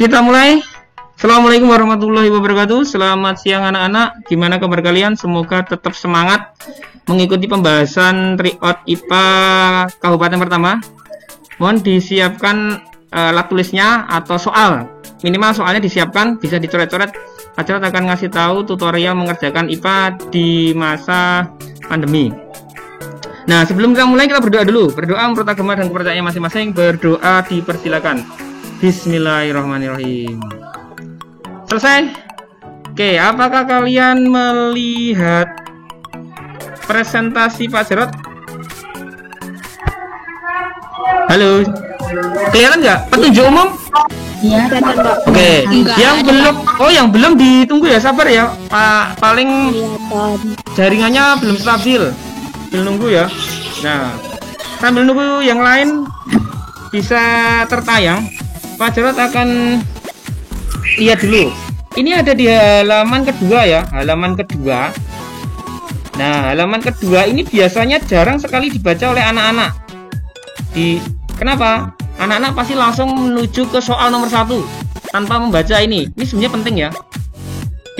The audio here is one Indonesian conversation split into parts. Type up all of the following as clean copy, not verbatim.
Kita mulai. Assalamualaikum warahmatullahi wabarakatuh. Selamat siang anak-anak. Gimana kabar kalian? Semoga tetap semangat mengikuti pembahasan tryout IPA Kabupaten pertama. Mohon disiapkan alat tulisnya atau soal. Minimal soalnya disiapkan, bisa dicoret-coret. Pacar akan ngasih tahu tutorial mengerjakan IPA di masa pandemi. Nah, sebelum kita mulai, kita berdoa dulu. Berdoa menurut agama dan kepercayaan masing-masing. Berdoa dipersilakan. Bismillahirrahmanirrahim. Selesai? Oke, apakah kalian melihat presentasi Pak Jarod? Halo, kelihatan nggak? Petunjuk umum? Iya. Oke, yang belum ditunggu ya, sabar ya. Pak, paling jaringannya belum stabil, belum nunggu ya. Nah, sambil nunggu yang lain bisa tertayang, Pak Jarod akan lihat dulu. Ini ada di halaman kedua ya, halaman kedua. Nah, halaman kedua ini biasanya jarang sekali dibaca oleh anak-anak. Kenapa? Anak-anak pasti langsung menuju ke soal nomor 1 tanpa membaca ini. Ini sebenarnya penting ya.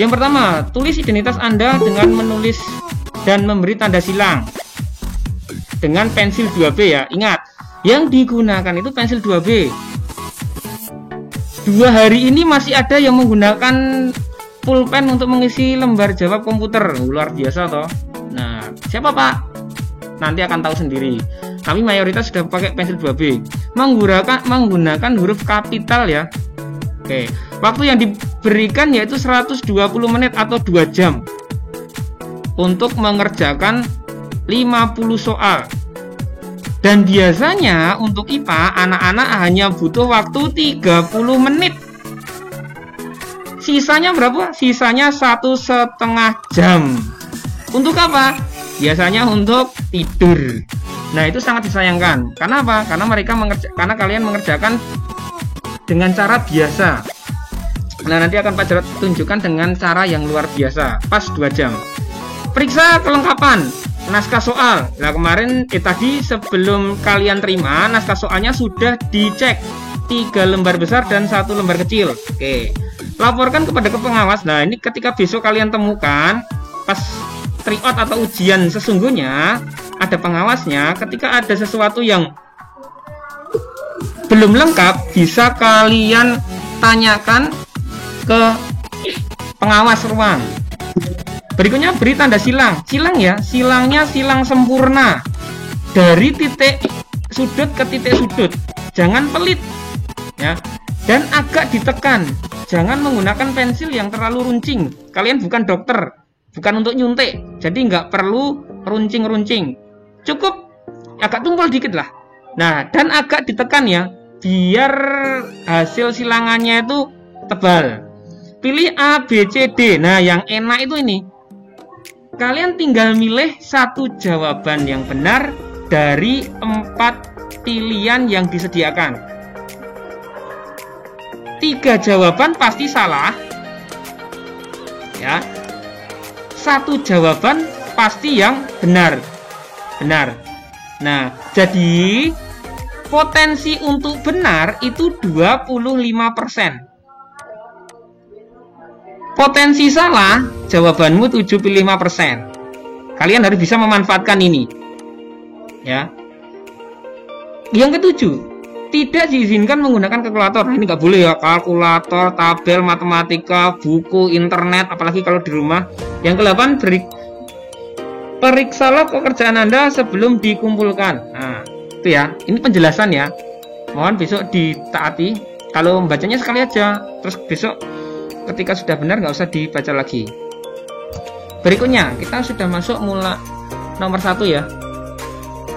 Yang pertama, tulis identitas Anda dengan menulis dan memberi tanda silang dengan pensil 2B ya. Ingat, yang digunakan itu pensil 2B. 2 hari ini masih ada yang menggunakan pulpen untuk mengisi lembar jawab komputer. Luar biasa toh. Nah, siapa Pak? Nanti akan tahu sendiri. Kami mayoritas sudah pakai pensil 2B. Menggunakan huruf kapital ya. Oke, waktu yang diberikan yaitu 120 menit atau 2 jam untuk mengerjakan 50 soal. Dan biasanya untuk IPA anak-anak hanya butuh waktu 30 menit. Sisanya berapa? Sisanya 1,5 jam. Untuk apa? Biasanya untuk tidur. Nah, itu sangat disayangkan. Karena apa? Karena kalian mengerjakan dengan cara biasa. Nah, nanti akan Pak Jarod tunjukkan dengan cara yang luar biasa. Pas 2 jam. Periksa kelengkapan naskah soal. Nah, kemarin tadi sebelum kalian terima, naskah soalnya sudah dicek 3 lembar besar dan 1 lembar kecil. Oke. Laporkan kepada pengawas. Nah, ini ketika besok kalian temukan pas tryout atau ujian sesungguhnya ada pengawasnya. Ketika ada sesuatu yang belum lengkap, bisa kalian tanyakan ke pengawas ruang. Berikutnya beri tanda silang. Silang ya, silangnya silang sempurna dari titik sudut ke titik sudut. Jangan pelit ya, dan agak ditekan. Jangan menggunakan pensil yang terlalu runcing. Kalian bukan dokter, bukan untuk nyuntik, jadi nggak perlu runcing-runcing. Cukup agak tumpul dikit lah. Nah, dan agak ditekan ya, biar hasil silangannya itu tebal. Pilih A, B, C, D. Nah, yang enak itu ini. Kalian tinggal milih 1 jawaban yang benar dari 4 pilihan yang disediakan. 3 jawaban pasti salah. Ya. 1 jawaban pasti yang benar. Benar. Nah, jadi potensi untuk benar itu 25%. Potensi salah jawabanmu 75%. Kalian harus bisa memanfaatkan ini. Ya. Yang ketujuh, tidak diizinkan menggunakan kalkulator. Nah, ini nggak boleh ya, kalkulator, tabel matematika, buku, internet, apalagi kalau di rumah. Yang ke-8, periksalah pekerjaan Anda sebelum dikumpulkan. Nah, itu ya. Ini penjelasan ya. Mohon besok ditaati. Kalau membacanya sekali aja, terus besok ketika sudah benar nggak usah dibaca lagi. Berikutnya kita sudah masuk mulai nomor 1 ya.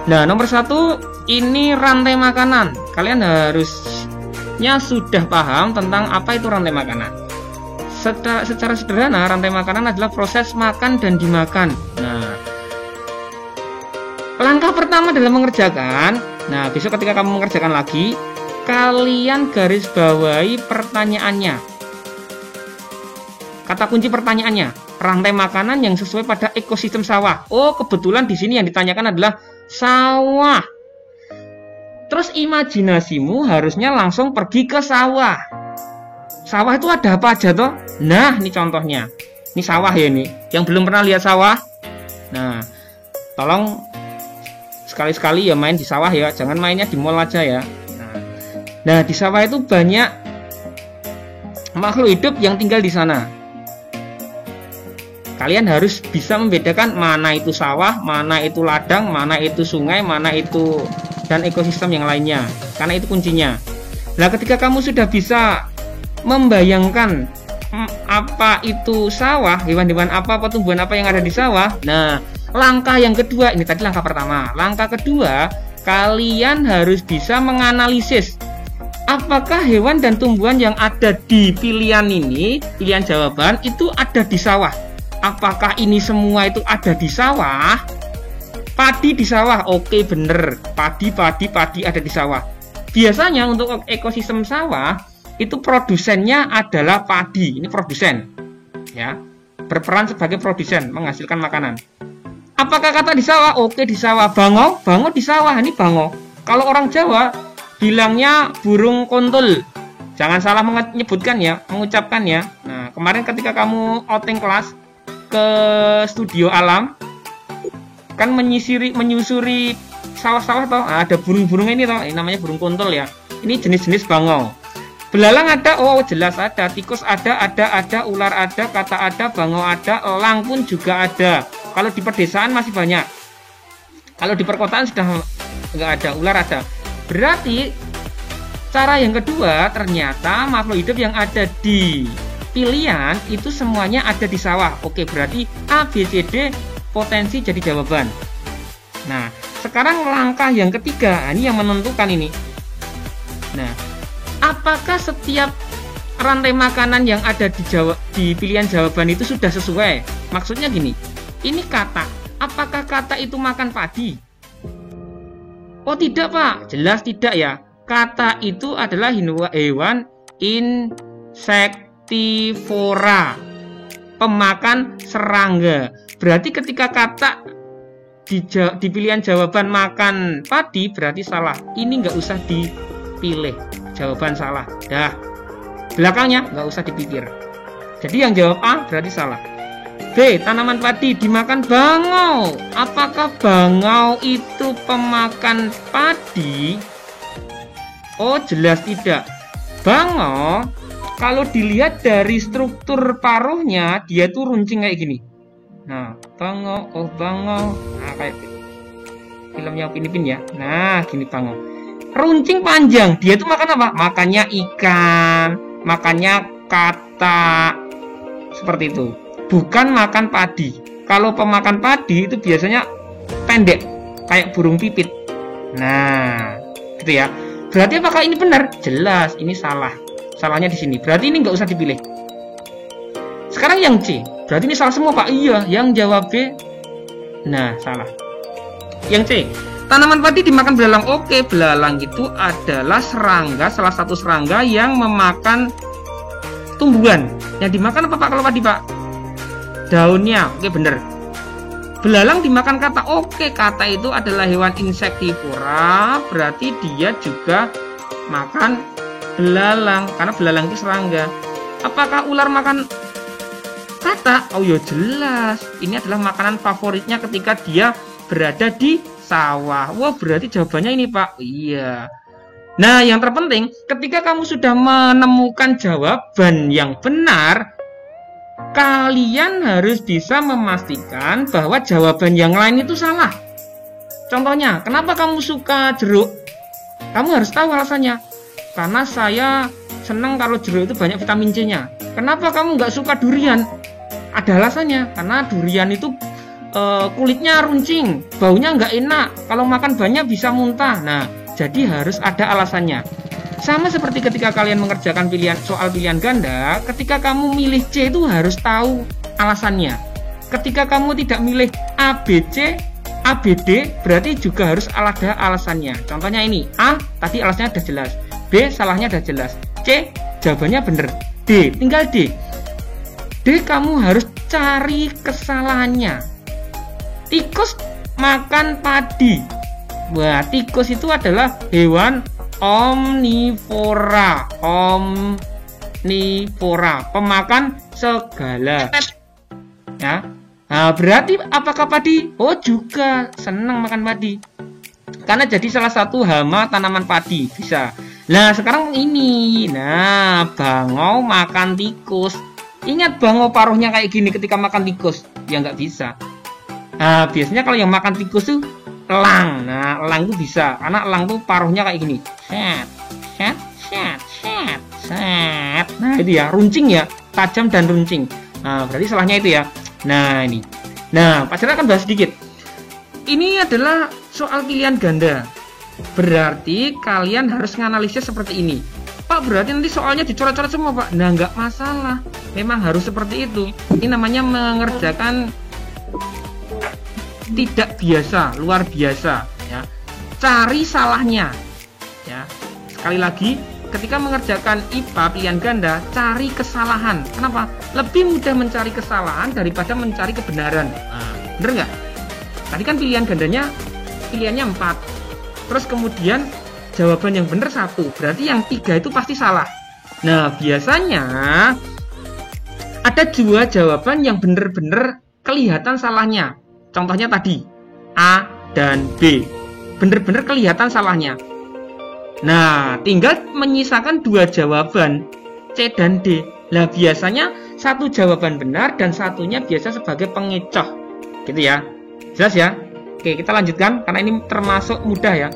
Nah, nomor 1 ini rantai makanan. Kalian harusnya sudah paham tentang apa itu rantai makanan. Secara sederhana, rantai makanan adalah proses makan dan dimakan. Nah, langkah pertama dalam mengerjakan. Nah, besok ketika kamu mengerjakan lagi, kalian garis bawahi pertanyaannya. Kata kunci pertanyaannya, rantai makanan yang sesuai pada ekosistem sawah. Oh, kebetulan di sini yang ditanyakan adalah sawah. Terus imajinasimu harusnya langsung pergi ke sawah. sawah itu ada apa aja toh? Nah, ini contohnya. Ini sawah ya ini. Yang belum pernah lihat sawah, nah, tolong sekali-sekali ya main di sawah ya. Jangan mainnya di mall aja ya. Nah, di sawah itu banyak makhluk hidup yang tinggal di sana. Kalian harus bisa membedakan mana itu sawah, mana itu ladang, mana itu sungai, mana itu dan ekosistem yang lainnya. Karena itu kuncinya. Nah, ketika kamu sudah bisa membayangkan apa itu sawah, hewan-hewan apa, tumbuhan apa yang ada di sawah. Nah, langkah yang kedua, ini tadi langkah pertama. Langkah kedua, kalian harus bisa menganalisis apakah hewan dan tumbuhan yang ada di pilihan ini, pilihan jawaban itu ada di sawah. Apakah ini semua itu ada di sawah? Padi di sawah, oke bener. Padi ada di sawah. Biasanya untuk ekosistem sawah itu produsennya adalah padi. Ini produsen, ya, berperan sebagai produsen menghasilkan makanan. Apakah kata di sawah? Oke di sawah. Bango di sawah. Ini bango. Kalau orang Jawa bilangnya burung kontul. Jangan salah menyebutkan ya, mengucapkan ya. Nah, kemarin ketika kamu outing kelas ke studio alam, kan menyusuri sawah-sawah toh, ada burung-burung ini toh, ini namanya burung kontul ya. Ini jenis-jenis bangau. Belalang ada, oh jelas ada. Tikus ada, ular ada, kata ada, bangau ada, elang pun juga ada. Kalau di pedesaan masih banyak. Kalau di perkotaan sudah nggak ada, ular ada. Berarti cara yang kedua, ternyata makhluk hidup yang ada di pilihan itu semuanya ada di sawah. Oke, berarti A, B, C, D potensi jadi jawaban. Nah, sekarang langkah yang ketiga, ini yang menentukan ini. Nah, apakah setiap rantai makanan yang ada di pilihan jawaban itu sudah sesuai? Maksudnya gini, ini kata, apakah kata itu makan padi? Oh tidak Pak, jelas tidak ya. Kata itu adalah hewan insektivora, pemakan serangga. Berarti ketika kata di pilihan jawaban makan padi berarti salah. Ini nggak usah dipilih, jawaban salah. Dah, belakangnya nggak usah dipikir. Jadi yang jawab A berarti salah. B, tanaman padi dimakan bangau. Apakah bangau itu pemakan padi? Oh jelas tidak. Bangau kalau dilihat dari struktur paruhnya, dia tuh runcing kayak gini. Nah, bangau, oh bangau. Nah, kayak filmnya Upin Ipin ya. Nah, gini bangau. Runcing panjang. Dia tuh makan apa? Makannya ikan, makannya kata. Seperti itu. Bukan makan padi. Kalau pemakan padi itu biasanya pendek, kayak burung pipit. Nah, gitu ya. Berarti apakah ini benar? Jelas, ini salah. Salahnya di sini. Berarti ini nggak usah dipilih. Sekarang yang C. Berarti ini salah semua Pak. Iya, yang jawab B. Nah, salah. Yang C. Tanaman padi dimakan belalang. Oke, belalang itu adalah serangga, salah satu serangga yang memakan tumbuhan. Yang dimakan apa Pak kalau padi Pak? Daunnya. Oke, bener. Belalang dimakan kata. Oke, kata itu adalah hewan insektivora, berarti dia juga makan belalang karena belalang itu serangga. Apakah ular makan kata? Oh ya jelas. Ini adalah makanan favoritnya ketika dia berada di sawah. Wah, berarti jawabannya ini Pak. Iya. Nah, yang terpenting ketika kamu sudah menemukan jawaban yang benar, kalian harus bisa memastikan bahwa jawaban yang lain itu salah. Contohnya, kenapa kamu suka jeruk? Kamu harus tahu alasannya. Karena saya senang kalau jeruk itu banyak vitamin C-nya. Kenapa kamu nggak suka durian? Ada alasannya. Karena durian itu kulitnya runcing, baunya nggak enak. Kalau makan banyak bisa muntah. Nah, jadi harus ada alasannya. Sama seperti ketika kalian mengerjakan soal pilihan ganda, ketika kamu milih C itu harus tahu alasannya. Ketika kamu tidak milih A, B, C, A, B, D, berarti juga harus ada alasannya. Contohnya ini, A, tadi alasannya sudah jelas. B, salahnya sudah jelas. C, jawabannya benar. D, tinggal D. D, kamu harus cari kesalahannya. Tikus makan padi. Wah, tikus itu adalah hewan omnivora, karnivora, pemakan segala. Ya. Nah, berarti apakah padi? Oh, juga senang makan padi. Karena jadi salah satu hama tanaman padi, bisa. Nah, sekarang ini. Nah, bangau makan tikus. Ingat bangau paruhnya kayak gini ketika makan tikus? Ya nggak bisa. Nah, biasanya kalau yang makan tikus tuh elang. Nah, elang tuh bisa. Karena elang tuh paruhnya kayak gini. Set, set, set, set, set. Nah, itu ya, runcing ya. Tajam dan runcing. Nah, berarti salahnya itu ya. Nah, ini. Nah, Pak Jarod akan bahas sedikit. Ini adalah soal pilihan ganda. Berarti kalian harus menganalisis seperti ini. Pak, berarti nanti soalnya dicoret-coret semua, Pak. Nah, nggak masalah. Memang harus seperti itu. Ini namanya mengerjakan tidak biasa, luar biasa. Ya. Cari salahnya. Ya. Sekali lagi, ketika mengerjakan IPA pilihan ganda, cari kesalahan. Kenapa? Lebih mudah mencari kesalahan daripada mencari kebenaran. Nah, bener nggak? Tadi kan pilihan gandanya pilihannya 4. Terus kemudian jawaban yang benar 1. Berarti yang 3 itu pasti salah. Nah, biasanya ada 2 jawaban yang benar-benar kelihatan salahnya. Contohnya tadi A dan B. Benar-benar kelihatan salahnya. Nah, tinggal menyisakan 2 jawaban C dan D. Nah, biasanya 1 jawaban benar dan satunya biasa sebagai pengecoh. Gitu ya. Jelas ya? Oke, kita lanjutkan karena ini termasuk mudah ya.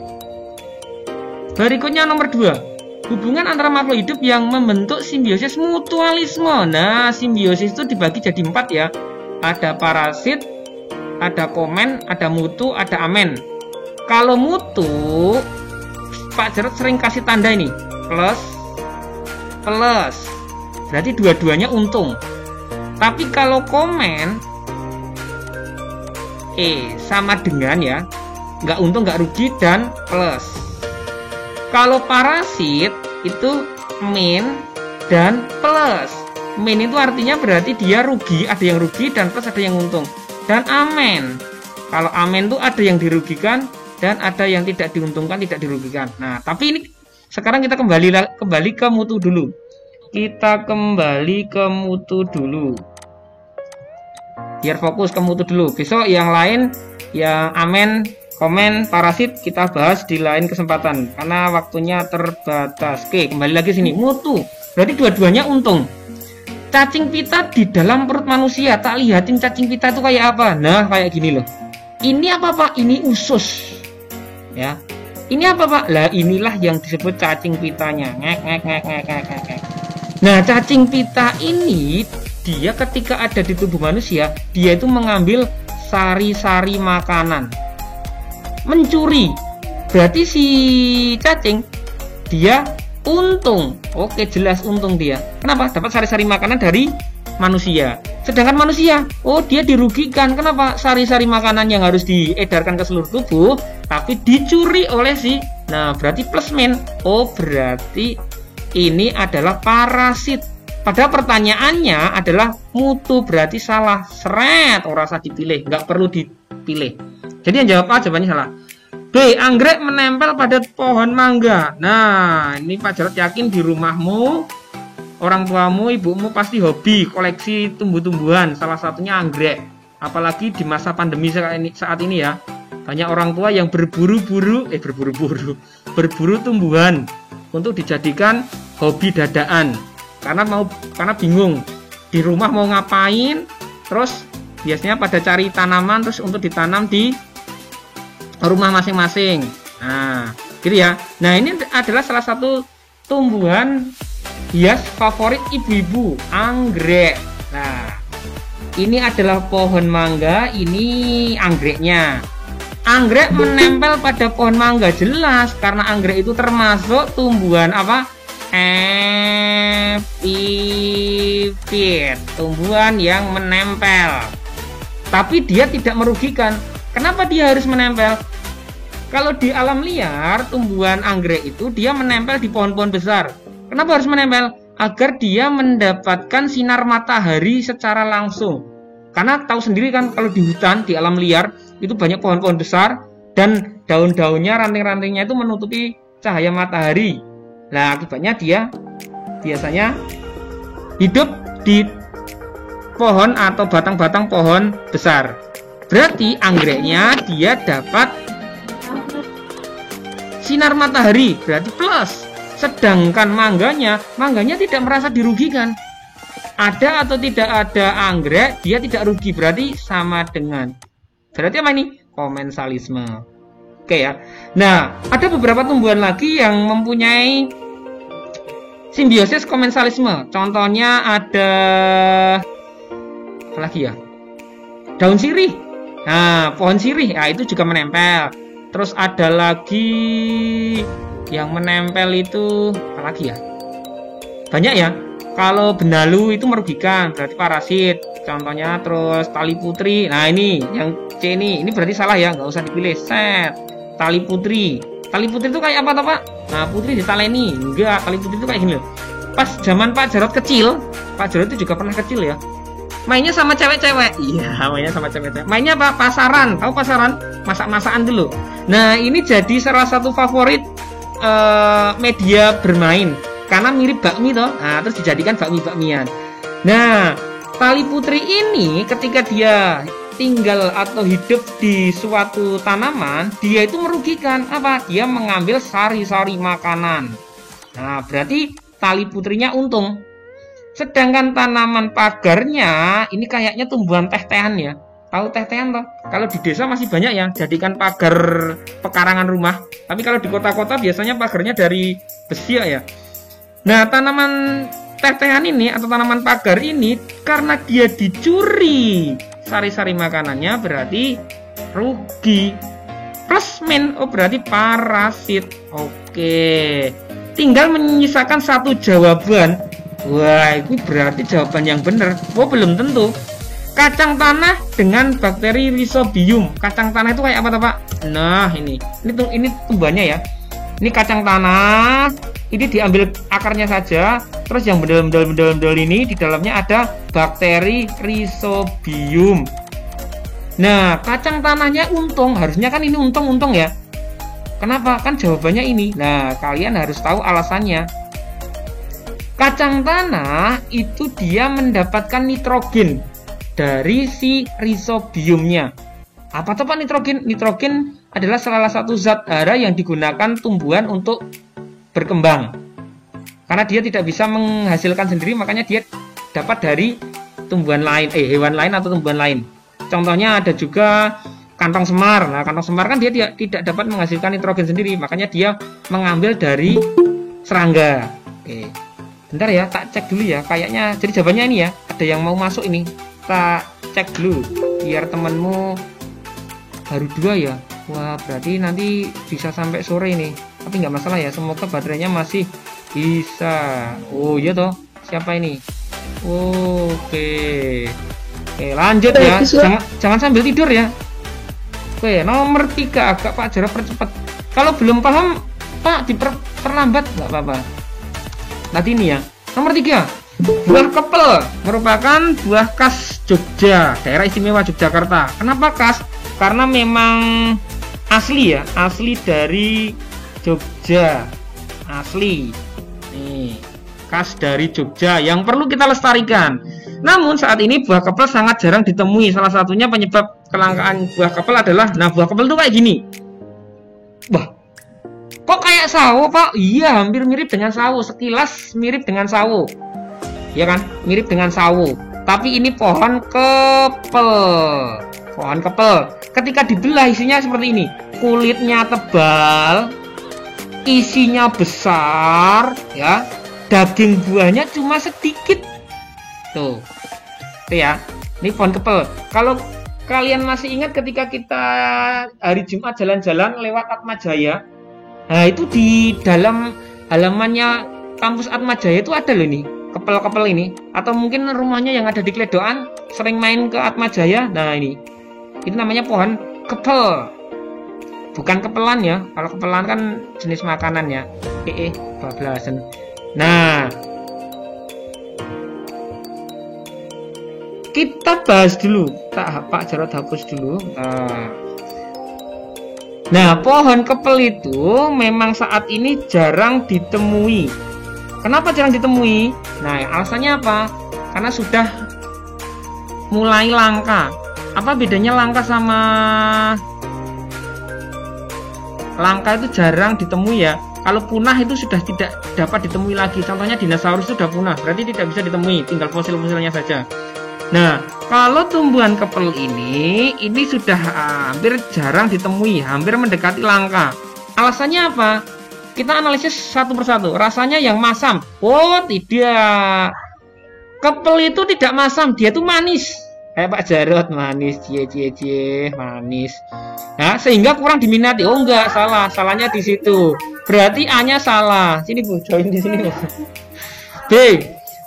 Berikutnya nomor 2. Hubungan antara makhluk hidup yang membentuk simbiosis mutualisme. Nah, simbiosis itu dibagi jadi 4 ya. Ada parasit, ada komen, ada mutu, ada amen. Kalau mutu, Pak Jarod sering kasih tanda ini plus plus, berarti dua-duanya untung. Tapi kalau komen sama dengan ya, nggak untung nggak rugi dan plus. Kalau parasit itu min dan plus. Min itu artinya berarti dia rugi, ada yang rugi dan plus ada yang untung. Dan amen, kalau amen itu ada yang dirugikan dan ada yang tidak diuntungkan, tidak dirugikan. Nah, tapi ini sekarang kita kembali ke mutu dulu. Kita kembali ke mutu dulu. Biar fokus ke mutu dulu. Besok yang lain, yang amen, komen, parasit kita bahas di lain kesempatan karena waktunya terbatas. Oke, kembali lagi sini. Mutu. Berarti dua-duanya untung. Cacing pita di dalam perut manusia. Tak lihatin cacing pita itu kayak apa? Nah, kayak gini loh. Ini apa, Pak? Ini usus. Ya, ini apa, Pak? Lah, inilah yang disebut cacing pitanya. Nah, cacing pita ini dia ketika ada di tubuh manusia, dia itu mengambil sari-sari makanan, mencuri. Berarti si cacing dia untung. Oke, jelas untung dia. Kenapa? Dapat sari-sari makanan dari manusia. Sedangkan manusia, oh dia dirugikan. Kenapa? Sari-sari makanan yang harus diedarkan ke seluruh tubuh, tapi dicuri oleh si. Nah, berarti plus min. Oh, berarti ini adalah parasit. Padahal pertanyaannya adalah mutu, berarti salah. Seret, orang usah dipilih, nggak perlu dipilih. Jadi yang jawab A jawabannya salah. B. Anggrek menempel pada pohon mangga. Nah, ini Pak Jarod yakin di rumahmu, orang tuamu, ibumu pasti hobi koleksi tumbuh-tumbuhan, salah satunya anggrek. Apalagi di masa pandemi saat ini ya. Banyak orang tua yang berburu tumbuhan untuk dijadikan hobi dadaan. Karena bingung di rumah mau ngapain, terus biasanya pada cari tanaman terus untuk ditanam di rumah masing-masing. Nah, gitu ya. Nah, ini adalah salah satu tumbuhan hias favorit ibu-ibu, anggrek. Nah, ini adalah pohon mangga, ini anggreknya. Anggrek menempel pada pohon mangga, jelas karena anggrek itu termasuk tumbuhan apa? Epifit, tumbuhan yang menempel. Tapi dia tidak merugikan. Kenapa dia harus menempel? Kalau di alam liar, tumbuhan anggrek itu dia menempel di pohon-pohon besar. Kenapa harus menempel? Agar dia mendapatkan sinar matahari secara langsung. Karena tahu sendiri kan kalau di hutan, di alam liar, itu banyak pohon-pohon besar dan daun-daunnya, ranting-rantingnya itu menutupi cahaya matahari. Nah, akibatnya dia biasanya hidup di pohon atau batang-batang pohon besar. Berarti anggreknya dia dapat sinar matahari, berarti plus. Sedangkan mangganya tidak merasa dirugikan. Ada atau tidak ada anggrek, dia tidak rugi, berarti sama dengan. Berarti apa ini? Komensalisme. Oke ya. Nah, ada beberapa tumbuhan lagi yang mempunyai simbiosis komensalisme. Contohnya ada apa lagi ya? Daun sirih. Nah, pohon sirih, nah itu juga menempel. Terus ada lagi yang menempel itu apa lagi ya? Banyak ya. Kalau benalu itu merugikan, berarti parasit. Contohnya terus tali putri. Nah ini yang C ini berarti salah ya, nggak usah dipilih. Set. Tali putri. Tali putri itu kayak apa toh Pak? Nah putri ditaleni. Enggak, tali putri itu kayak gini loh. Pas zaman Pak Jarot kecil, Pak Jarot itu juga pernah kecil ya. Mainnya sama cewek-cewek. Iya, mainnya sama cewek-cewek. Mainnya apa? Pasaran. Tahu pasaran? Masak-masakan dulu. Nah, ini jadi salah satu favorit media bermain. Karena mirip bakmi toh. Nah, terus dijadikan bakmi-bakmian. Nah, tali putri ini ketika dia tinggal atau hidup di suatu tanaman, dia itu merugikan. Apa? Dia mengambil sari-sari makanan. Nah, berarti tali putrinya untung. Sedangkan tanaman pagarnya ini kayaknya tumbuhan teh-tehan ya. Tahu teh-tehan toh? Kalau di desa masih banyak ya, jadikan pagar pekarangan rumah. Tapi kalau di kota-kota biasanya pagarnya dari besi ya. Nah, tanaman teh-tehan ini atau tanaman pagar ini karena dia dicuri sari-sari makanannya berarti rugi. Plus min, oh berarti parasit. Oke. Tinggal menyisakan satu jawaban. Wah, itu berarti jawaban yang benar. Oh, belum tentu. Kacang tanah dengan bakteri Rhizobium. Kacang tanah itu kayak apa, Pak? Nah, ini tumbuhannya ya. Ini kacang tanah. Ini diambil akarnya saja. Terus yang bendel-bendel ini di dalamnya ada bakteri Rhizobium. Nah, kacang tanahnya untung. Harusnya kan ini untung ya. Kenapa? Kan jawabannya ini. Nah, kalian harus tahu alasannya. Kacang tanah itu dia mendapatkan nitrogen dari si rhizobiumnya. Apa tuh Pak nitrogen? Nitrogen adalah salah satu zat hara yang digunakan tumbuhan untuk berkembang. Karena dia tidak bisa menghasilkan sendiri, makanya dia dapat dari tumbuhan lain, hewan lain atau tumbuhan lain. Contohnya ada juga kantong semar. Nah, kantong semar kan dia tidak dapat menghasilkan nitrogen sendiri, makanya dia mengambil dari serangga. Oke. Bentar ya, tak cek dulu ya. Kayaknya jadi jawabannya ini ya. Ada yang mau masuk ini. Tak cek dulu biar temenmu baru 2 ya. Wah, berarti nanti bisa sampai sore ini. Tapi nggak masalah ya. Semoga baterainya masih bisa. Oh iya toh. Siapa ini? Oke. Oke, lanjut ya. Jangan sambil tidur ya. Oke, nomor 3 agak Pak Jarot percepat. Kalau belum paham, Pak diperlambat nggak apa-apa. Nanti ini ya. Nomor 3, buah kepel merupakan buah khas Jogja, daerah istimewa Yogyakarta. Kenapa khas? Karena memang asli ya, asli dari Jogja, asli. Nih, khas dari Jogja yang perlu kita lestarikan. Namun saat ini buah kepel sangat jarang ditemui. Salah satunya penyebab kelangkaan buah kepel adalah, nah buah kepel tuh kayak gini. Wah, kok kayak sawo Pak? Iya, hampir mirip dengan sawo. Sekilas mirip dengan sawo. Ya kan? Mirip dengan sawo. Tapi ini pohon kepel. Pohon kepel. Ketika dibelah isinya seperti ini. Kulitnya tebal, isinya besar, ya. Daging buahnya cuma sedikit. Tuh. Tuh ya. Ini pohon kepel. Kalau kalian masih ingat ketika kita hari Jumat jalan-jalan lewat Atmajaya, nah itu di dalam halamannya kampus Atmajaya itu ada loh nih kepel-kepel ini. Atau mungkin rumahnya yang ada di Kledoan sering main ke Atmajaya. Nah ini itu namanya pohon kepel, bukan kepelan ya. Kalau kepelan kan jenis makanan ya. Bablasan. Nah, kita bahas dulu. Pak Jarot hapus dulu. Nah, pohon kepel itu memang saat ini jarang ditemui. Kenapa jarang ditemui? Nah, alasannya apa? Karena sudah mulai langka. Apa bedanya langka sama langka? Itu jarang ditemui ya. Kalau punah itu sudah tidak dapat ditemui lagi. Contohnya dinosaurus itu sudah punah, berarti tidak bisa ditemui, tinggal fosil-fosilnya saja. Nah, kalau tumbuhan kepel ini sudah hampir jarang ditemui, hampir mendekati langka. Alasannya apa? Kita analisis satu persatu. Rasanya yang masam. Oh, tidak. Kepel itu tidak masam, dia tuh manis. Kayak Pak Jarod, manis, cie, manis. Nah, sehingga kurang diminati. Oh, enggak, salah. Salahnya di situ. Berarti A-nya salah. Sini, Bu, join di sini, Bu. B.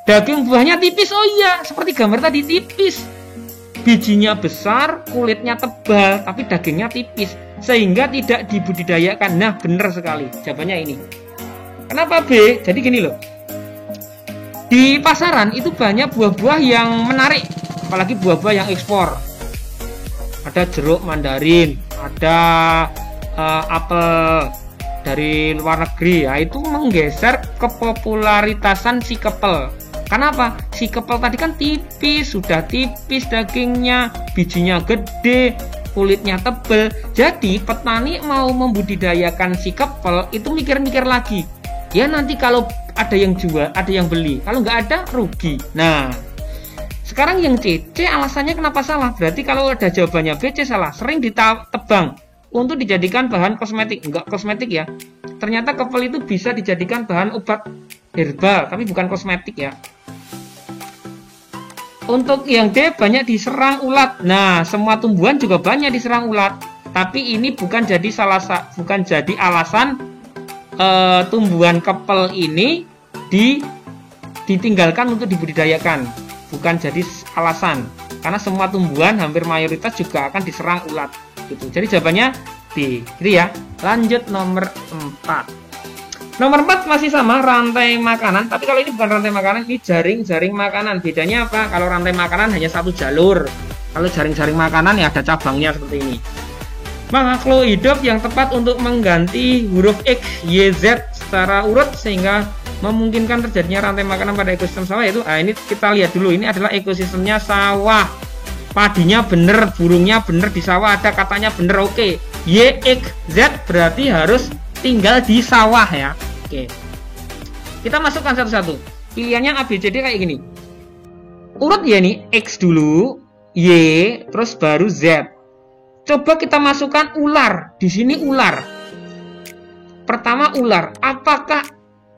Daging buahnya tipis. Oh iya, seperti gambar tadi, tipis. Bijinya besar, kulitnya tebal, tapi dagingnya tipis, sehingga tidak dibudidayakan. Nah, benar sekali. Jawabannya ini. Kenapa B? Jadi gini loh. Di pasaran itu banyak buah-buah yang menarik, apalagi buah-buah yang ekspor. Ada jeruk mandarin, ada apel dari luar negeri. Ya, itu menggeser kepopularitasan si kepel. Kenapa? Si kepel tadi kan tipis, sudah tipis dagingnya, bijinya gede, kulitnya tebal. Jadi petani mau membudidayakan si kepel itu mikir-mikir lagi. Ya nanti kalau ada yang jual, ada yang beli. Kalau nggak ada, rugi. Nah, sekarang yang C alasannya kenapa salah? Berarti kalau ada jawabannya B, C salah. Sering ditebang untuk dijadikan bahan kosmetik. Enggak kosmetik ya. Ternyata kepel itu bisa dijadikan bahan obat herbal, tapi bukan kosmetik ya. Untuk yang D, banyak diserang ulat. Nah, semua tumbuhan juga banyak diserang ulat. Tapi ini bukan jadi alasan tumbuhan kepel ini ditinggalkan untuk dibudidayakan. Bukan jadi alasan. Karena semua tumbuhan hampir mayoritas juga akan diserang ulat. Gitu. Jadi jawabannya B. Gitu ya. Lanjut nomor 4. Nomor 4 masih sama, rantai makanan. Tapi kalau ini bukan rantai makanan, ini jaring-jaring makanan. Bedanya apa? Kalau rantai makanan hanya satu jalur. Kalau jaring-jaring makanan ya ada cabangnya seperti ini. Makhluk hidup yang tepat untuk mengganti huruf X, Y, Z secara urut sehingga memungkinkan terjadinya rantai makanan pada ekosistem sawah yaitu, ini kita lihat dulu. Ini adalah ekosistemnya sawah. Padinya bener, burungnya bener, di sawah ada katanya bener, oke. Y, X, Z berarti harus tinggal di sawah ya. Oke. Kita masukkan satu-satu. Pilihannya A, B, C, D kayak gini. Urut ya nih, X dulu, Y, terus baru Z. Coba kita masukkan ular. Di sini ular. Pertama ular. Apakah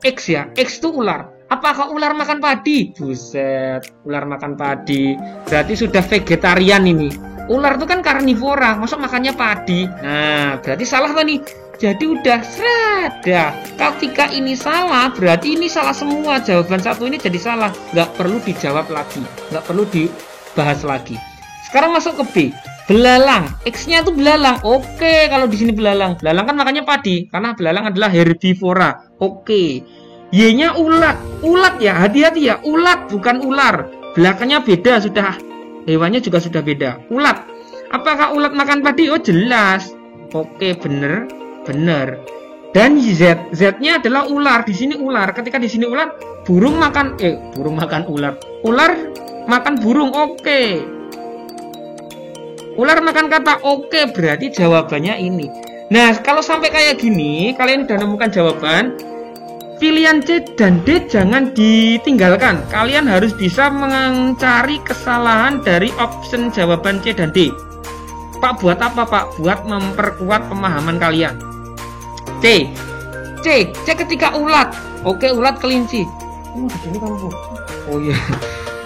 X ya? X itu ular. Apakah ular makan padi? Buset, ular makan padi. Berarti sudah vegetarian ini. Ular itu kan karnivora, masuk makannya padi. Nah, berarti salah kan nih? Jadi udah serada. Ketika ini salah, berarti ini salah semua. Jawaban satu ini jadi salah. Nggak perlu dijawab lagi. Nggak perlu dibahas lagi. Sekarang masuk ke B. Belalang. X-nya tuh belalang. Oke, kalau di sini belalang. Belalang kan makannya padi. Karena belalang adalah herbivora. Oke. Y-nya ulat. Ulat ya, hati-hati ya. Ulat bukan ular. Belakangnya beda sudah. Hewannya juga sudah beda. Ulat. Apakah ulat makan padi? Oh, jelas. Oke, bener. Benar. Dan Z-nya adalah ular. Di sini ular. Ketika di sini ular, burung makan ular. Ular makan burung. Oke. Ular makan kata. Oke, berarti jawabannya ini. Nah, kalau sampai kayak gini, kalian udah nemukan jawaban. Pilihan C dan D jangan ditinggalkan. Kalian harus bisa mencari kesalahan dari option jawaban C dan D. Pak, buat apa, Pak? Buat memperkuat pemahaman kalian. C ketika ulat. Oke, ulat kelinci. Di sini kamu. Oh iya.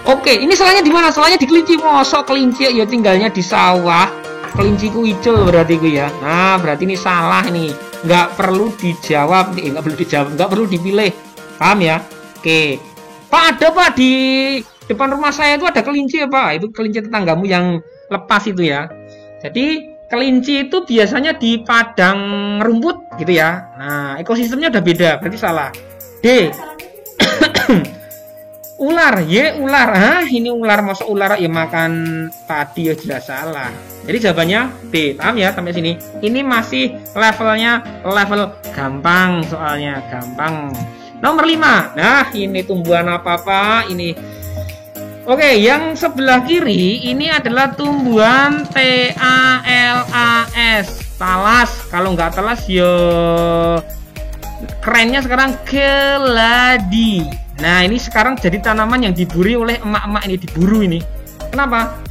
Oke, ini salahnya di mana? Salahnya di kelinci. Mosok kelinci ya tinggalnya di sawah. Kelinciku hijau berarti gue ya. Nah, berarti ini salah nih. Nggak perlu dijawab, nggak perlu dipilih. Paham ya? Oke. Pak, ada Pak di depan rumah saya itu ada kelinci ya Pak. Itu kelinci tetanggamu yang lepas itu ya. Jadi kelinci itu biasanya di padang rumput gitu ya. Nah, ekosistemnya udah beda, berarti salah. D. Ular, ular. Ini ular, masuk ular ya makan padi ya jelas salah. Jadi jawabannya B. Paham ya sampai sini? Ini masih levelnya level gampang soalnya, gampang. Nomor 5. Nah, ini tumbuhan apa Pak? Ini. Oke, yang sebelah kiri ini adalah tumbuhan TALAS, talas. Kalau nggak talas yo kerennya sekarang keladi. Nah, ini sekarang jadi tanaman yang diburu oleh emak-emak ini, diburu ini. Kenapa?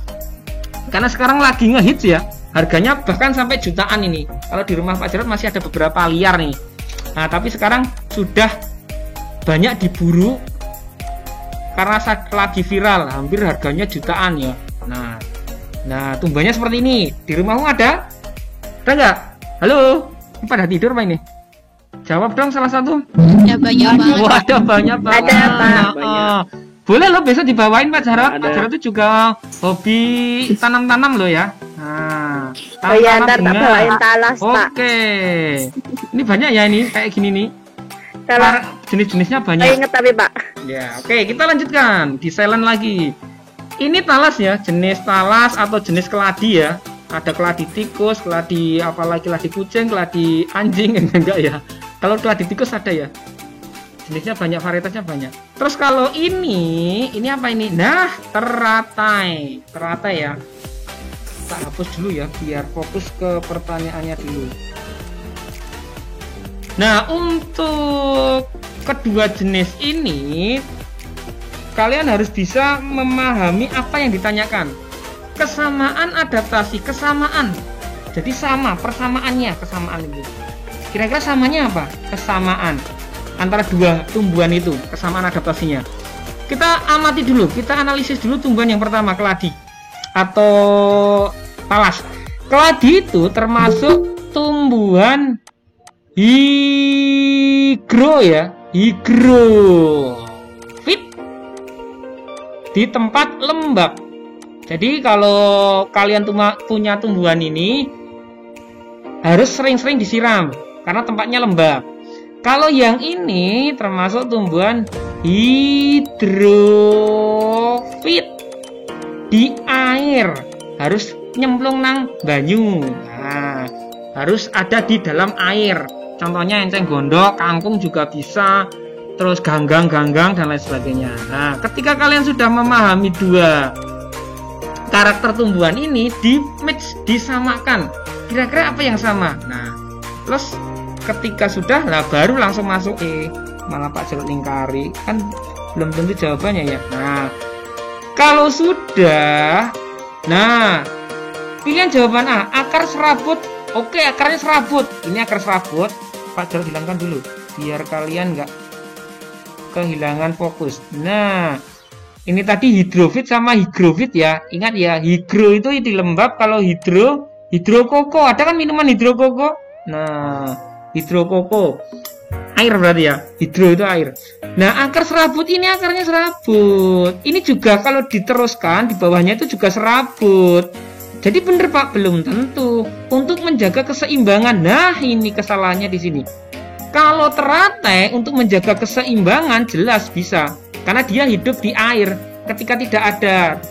Karena sekarang lagi ngehits ya. Harganya bahkan sampai jutaan ini. Kalau di rumah Pak Jarod masih ada beberapa liar nih. Nah, tapi sekarang sudah banyak diburu karena lagi viral, hampir harganya jutaan ya. Nah, tumbuhannya seperti ini. Di rumahmu ada? Ada nggak? Halo? Ini pada tidur Pak ini? Jawab dong salah satu. Ya banyak banget. Wah, ada banyak banget. Ada Pak. Boleh loh besok dibawain Pak Jarod. Pak Jarod itu juga hobi tanam-tanam loh ya. Nah, Oh iya, ntar tak bawain talas Pak. Oke. Ini banyak ya ini kayak gini nih. Kalau Jenis-jenisnya saya banyak. inget tapi Pak. Ya, oke, kita lanjutkan. Di silent lagi. Ini talas ya, jenis talas atau jenis keladi ya. Ada keladi tikus, keladi apalagi keladi kucing, keladi anjing enggak ya. Kalau keladi tikus ada ya. Jenisnya banyak, varietasnya banyak. Terus kalau ini apa ini? Nah, teratai. Teratai ya. Tak hapus dulu ya biar fokus ke pertanyaannya dulu. Nah, untuk kedua jenis ini kalian harus bisa memahami apa yang ditanyakan. Kesamaan adaptasi, kesamaan. Jadi sama, persamaannya, kesamaan itu. Kira-kira samanya apa? Kesamaan antara dua tumbuhan itu, kesamaan adaptasinya. Kita amati dulu, kita analisis dulu tumbuhan yang pertama, keladi atau talas. Keladi itu termasuk tumbuhan higro ya, higrofit di tempat lembab. Jadi kalau kalian punya tumbuhan ini harus sering-sering disiram karena tempatnya lembab. Kalau yang ini termasuk tumbuhan hidrofit di air, harus nyemplung nang banyu. Nah, harus ada di dalam air. Contohnya enceng gondok, kangkung juga bisa, terus ganggang dan lain sebagainya. Nah, ketika kalian sudah memahami dua karakter tumbuhan ini, disamakan. Kira-kira apa yang sama? Nah, terus ketika sudah lah baru langsung masuk malah Pak Jarod lingkari, kan belum tentu jawabannya ya. Nah, kalau sudah, nah pilihan jawaban A, akar serabut. Oke, akarnya serabut. Ini akar serabut. Pak Jarod hilangkan dulu biar kalian nggak kehilangan fokus. Nah, ini tadi hidrofit sama higrofit ya. Ingat ya, higro itu di lembab, kalau hidrokoko. Ada kan minuman hidrokoko? Nah, hidrokoko air berarti ya. Hidro itu air. Nah, akar serabut ini akarnya serabut. Ini juga kalau diteruskan di bawahnya itu juga serabut. Jadi bener Pak, belum tentu. Untuk menjaga keseimbangan. Nah, ini kesalahannya di sini. Kalau teratai untuk menjaga keseimbangan jelas bisa. Karena dia hidup di air. Ketika tidak ada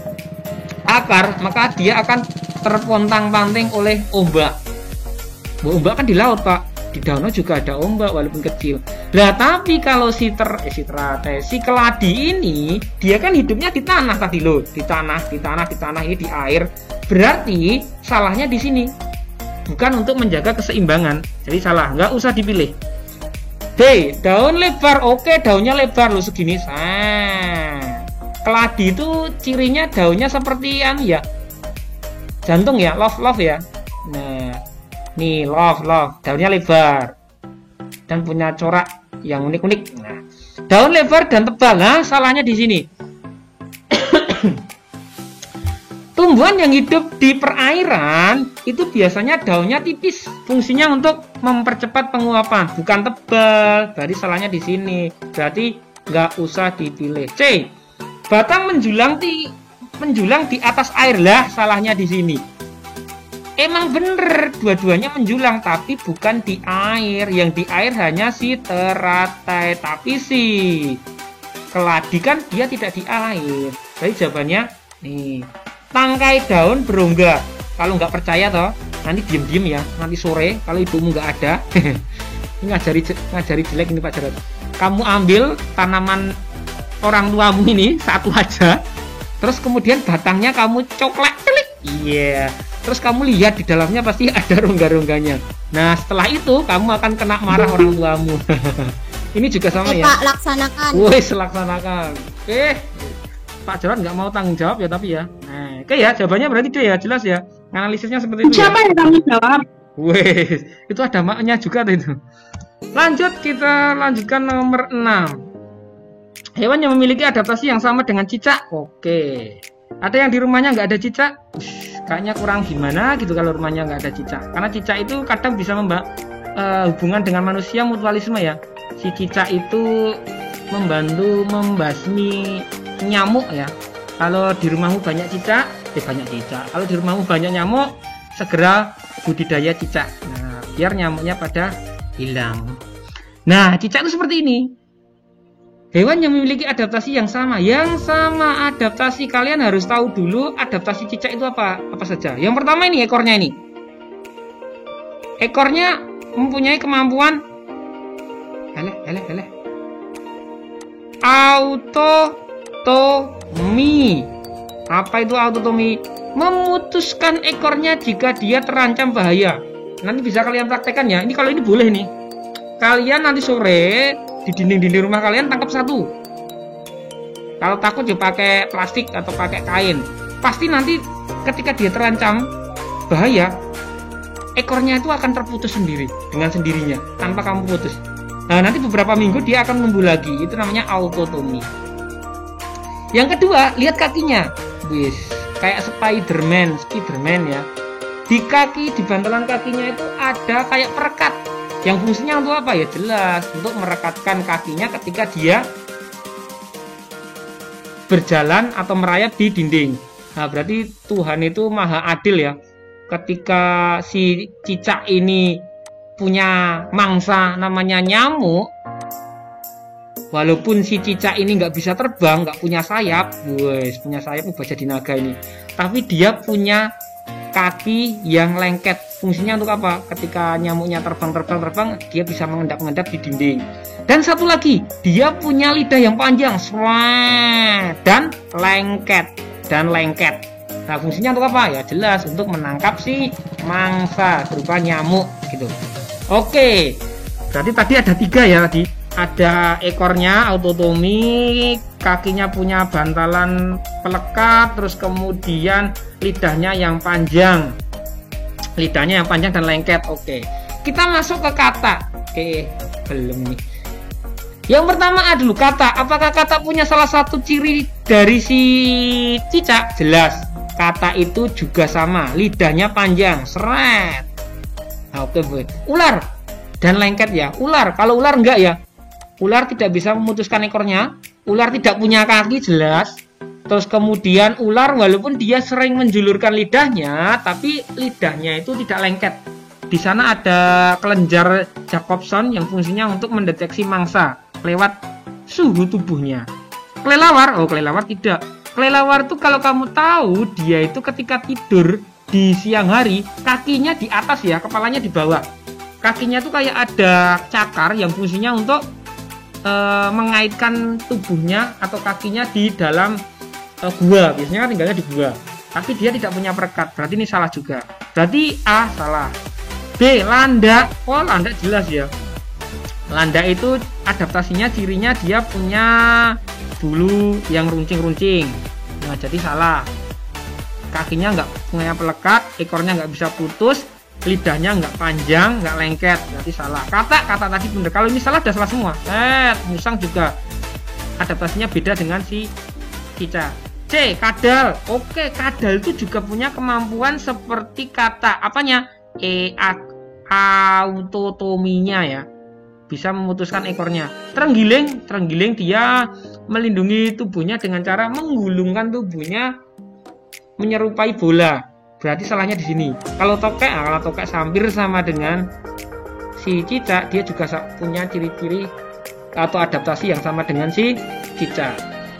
akar, maka dia akan terpontang-panting oleh ombak. Ombak kan di laut Pak. Di danau juga ada ombak walaupun kecil. Nah, tapi kalau si keladi ini, dia kan hidupnya di tanah tadi loh. Di tanah ini di air. Berarti salahnya di sini. Bukan untuk menjaga keseimbangan. Jadi salah, nggak usah dipilih. D, daun lebar. Oke, daunnya lebar loh segini. Keladi itu cirinya daunnya seperti ya. Jantung ya, love ya. Nah, nih love, daunnya lebar dan punya corak yang unik-unik. Nah, daun lebar dan tebal. Nah, salahnya di sini. Tumbuhan yang hidup di perairan itu biasanya daunnya tipis, fungsinya untuk mempercepat penguapan, bukan tebal. Berarti salahnya di sini. Berarti nggak usah dipilih. C, batang menjulang di atas air. Lah, salahnya di sini. Emang bener dua-duanya menjulang, tapi bukan di air. Yang di air hanya si teratai, tapi si keladi kan dia tidak di air. Jadi jawabannya nih, tangkai daun berongga. Kalau nggak percaya toh, nanti diem-diem ya. Nanti sore kalau ibumu nggak ada, ini ngajari jelek ini Pak Jarod. kamu ambil tanaman orang tuamu ini satu aja, terus kemudian batangnya kamu coklek, celik, iya. Terus kamu lihat di dalamnya pasti ada rongga-rongganya. Nah setelah itu kamu akan kena marah orang tuamu. Ini juga sama ya. Pak, laksanakan. Woi, laksanakan. Oke. Pak Jarod nggak mau tanggung jawab ya tapi ya. Nah, oke ya, jawabannya berarti dia ya, jelas ya. Analisisnya seperti itu. Siapa yang tanggung jawab? Wih, itu ada maknya juga tuh itu. Lanjut, kita lanjutkan nomor 6. Hewan yang memiliki adaptasi yang sama dengan cicak. Oke. Ada yang di rumahnya nggak ada cicak? Kayaknya kurang gimana gitu kalau rumahnya nggak ada cicak. Karena cicak itu kadang bisa hubungan dengan manusia, mutualisme ya. Si cicak itu membantu membasmi nyamuk ya. Kalau di rumahmu banyak cicak, banyak cicak. Kalau di rumahmu banyak nyamuk, segera budidaya cicak. Nah, biar nyamuknya pada hilang. Nah, cicak itu seperti ini. Hewan yang memiliki adaptasi yang sama. Yang sama adaptasi, kalian harus tahu dulu adaptasi cicak itu apa saja. Yang pertama ini ekornya ini. Ekornya mempunyai kemampuan autotomi. Apa itu autotomi? Memutuskan ekornya jika dia terancam bahaya. Nanti bisa kalian praktekkan ya. Ini kalau ini boleh nih. Kalian nanti sore di dinding-dinding rumah kalian tangkap satu. Kalau takut ya pakai plastik atau pakai kain. Pasti nanti ketika dia terancam bahaya, ekornya itu akan terputus sendiri dengan sendirinya tanpa kamu putus. Nah, nanti beberapa minggu dia akan numbuh lagi. Itu namanya autotomi. Yang kedua, lihat kakinya. Wis, kayak Spiderman ya. Di kaki, di bantalan kakinya itu ada kayak perekat. Yang fungsinya untuk apa ya? Jelas, untuk merekatkan kakinya ketika dia berjalan atau merayap di dinding. Nah, berarti Tuhan itu maha adil ya. Ketika si cicak ini punya mangsa namanya nyamuk, walaupun si cicak ini nggak bisa terbang, nggak punya sayap, punya sayap baca di naga ini, tapi dia punya kaki yang lengket. Fungsinya untuk apa? Ketika nyamuknya terbang, dia bisa mengendap-endap di dinding. Dan satu lagi, dia punya lidah yang panjang, dan lengket. Nah, fungsinya untuk apa? Ya jelas untuk menangkap si mangsa berupa nyamuk gitu. Oke, berarti tadi ada 3 ya tadi. Ada ekornya autotomi, kakinya punya bantalan pelekat, terus kemudian lidahnya yang panjang. Dan lengket. Oke. Kita masuk ke kata. Oke, belum nih. Yang pertama dulu kata. Apakah kata punya salah satu ciri dari si cicak? Jelas. Kata itu juga sama, lidahnya panjang, seret. Nah, oke, Bu. Ular dan lengket ya. Ular, kalau ular enggak ya. Ular tidak bisa memutuskan ekornya. Ular tidak punya kaki, jelas. Terus kemudian ular walaupun dia sering menjulurkan lidahnya, tapi lidahnya itu tidak lengket. Di sana ada kelenjar Jacobson yang fungsinya untuk mendeteksi mangsa lewat suhu tubuhnya. Kelelawar tidak. Kelelawar itu kalau kamu tahu, dia itu ketika tidur di siang hari, kakinya di atas ya, kepalanya di bawah. Kakinya itu kayak ada cakar yang fungsinya untuk mengaitkan tubuhnya atau kakinya di dalam gua. Biasanya kan tinggalnya di gua, tapi dia tidak punya perekat. Berarti ini salah juga. Berarti A salah. B landak. Oh, landak jelas ya. Landak itu adaptasinya, cirinya dia punya bulu yang runcing-runcing. Nah, jadi salah. Kakinya nggak punya pelekat, ekornya nggak bisa putus, lidahnya nggak panjang, nggak lengket. Berarti salah. Kata tadi bener. Kalau ini salah, udah salah semua. Musang juga adaptasinya beda dengan si cicak. C kadal. Oke, kadal itu juga punya kemampuan seperti kata. Apanya? Autotominya ya. Bisa memutuskan ekornya. Terenggiling dia melindungi tubuhnya dengan cara menggulungkan tubuhnya menyerupai bola. Berarti salahnya di sini. Kalau tokek hampir sama dengan si cicak, dia juga punya ciri-ciri atau adaptasi yang sama dengan si cicak.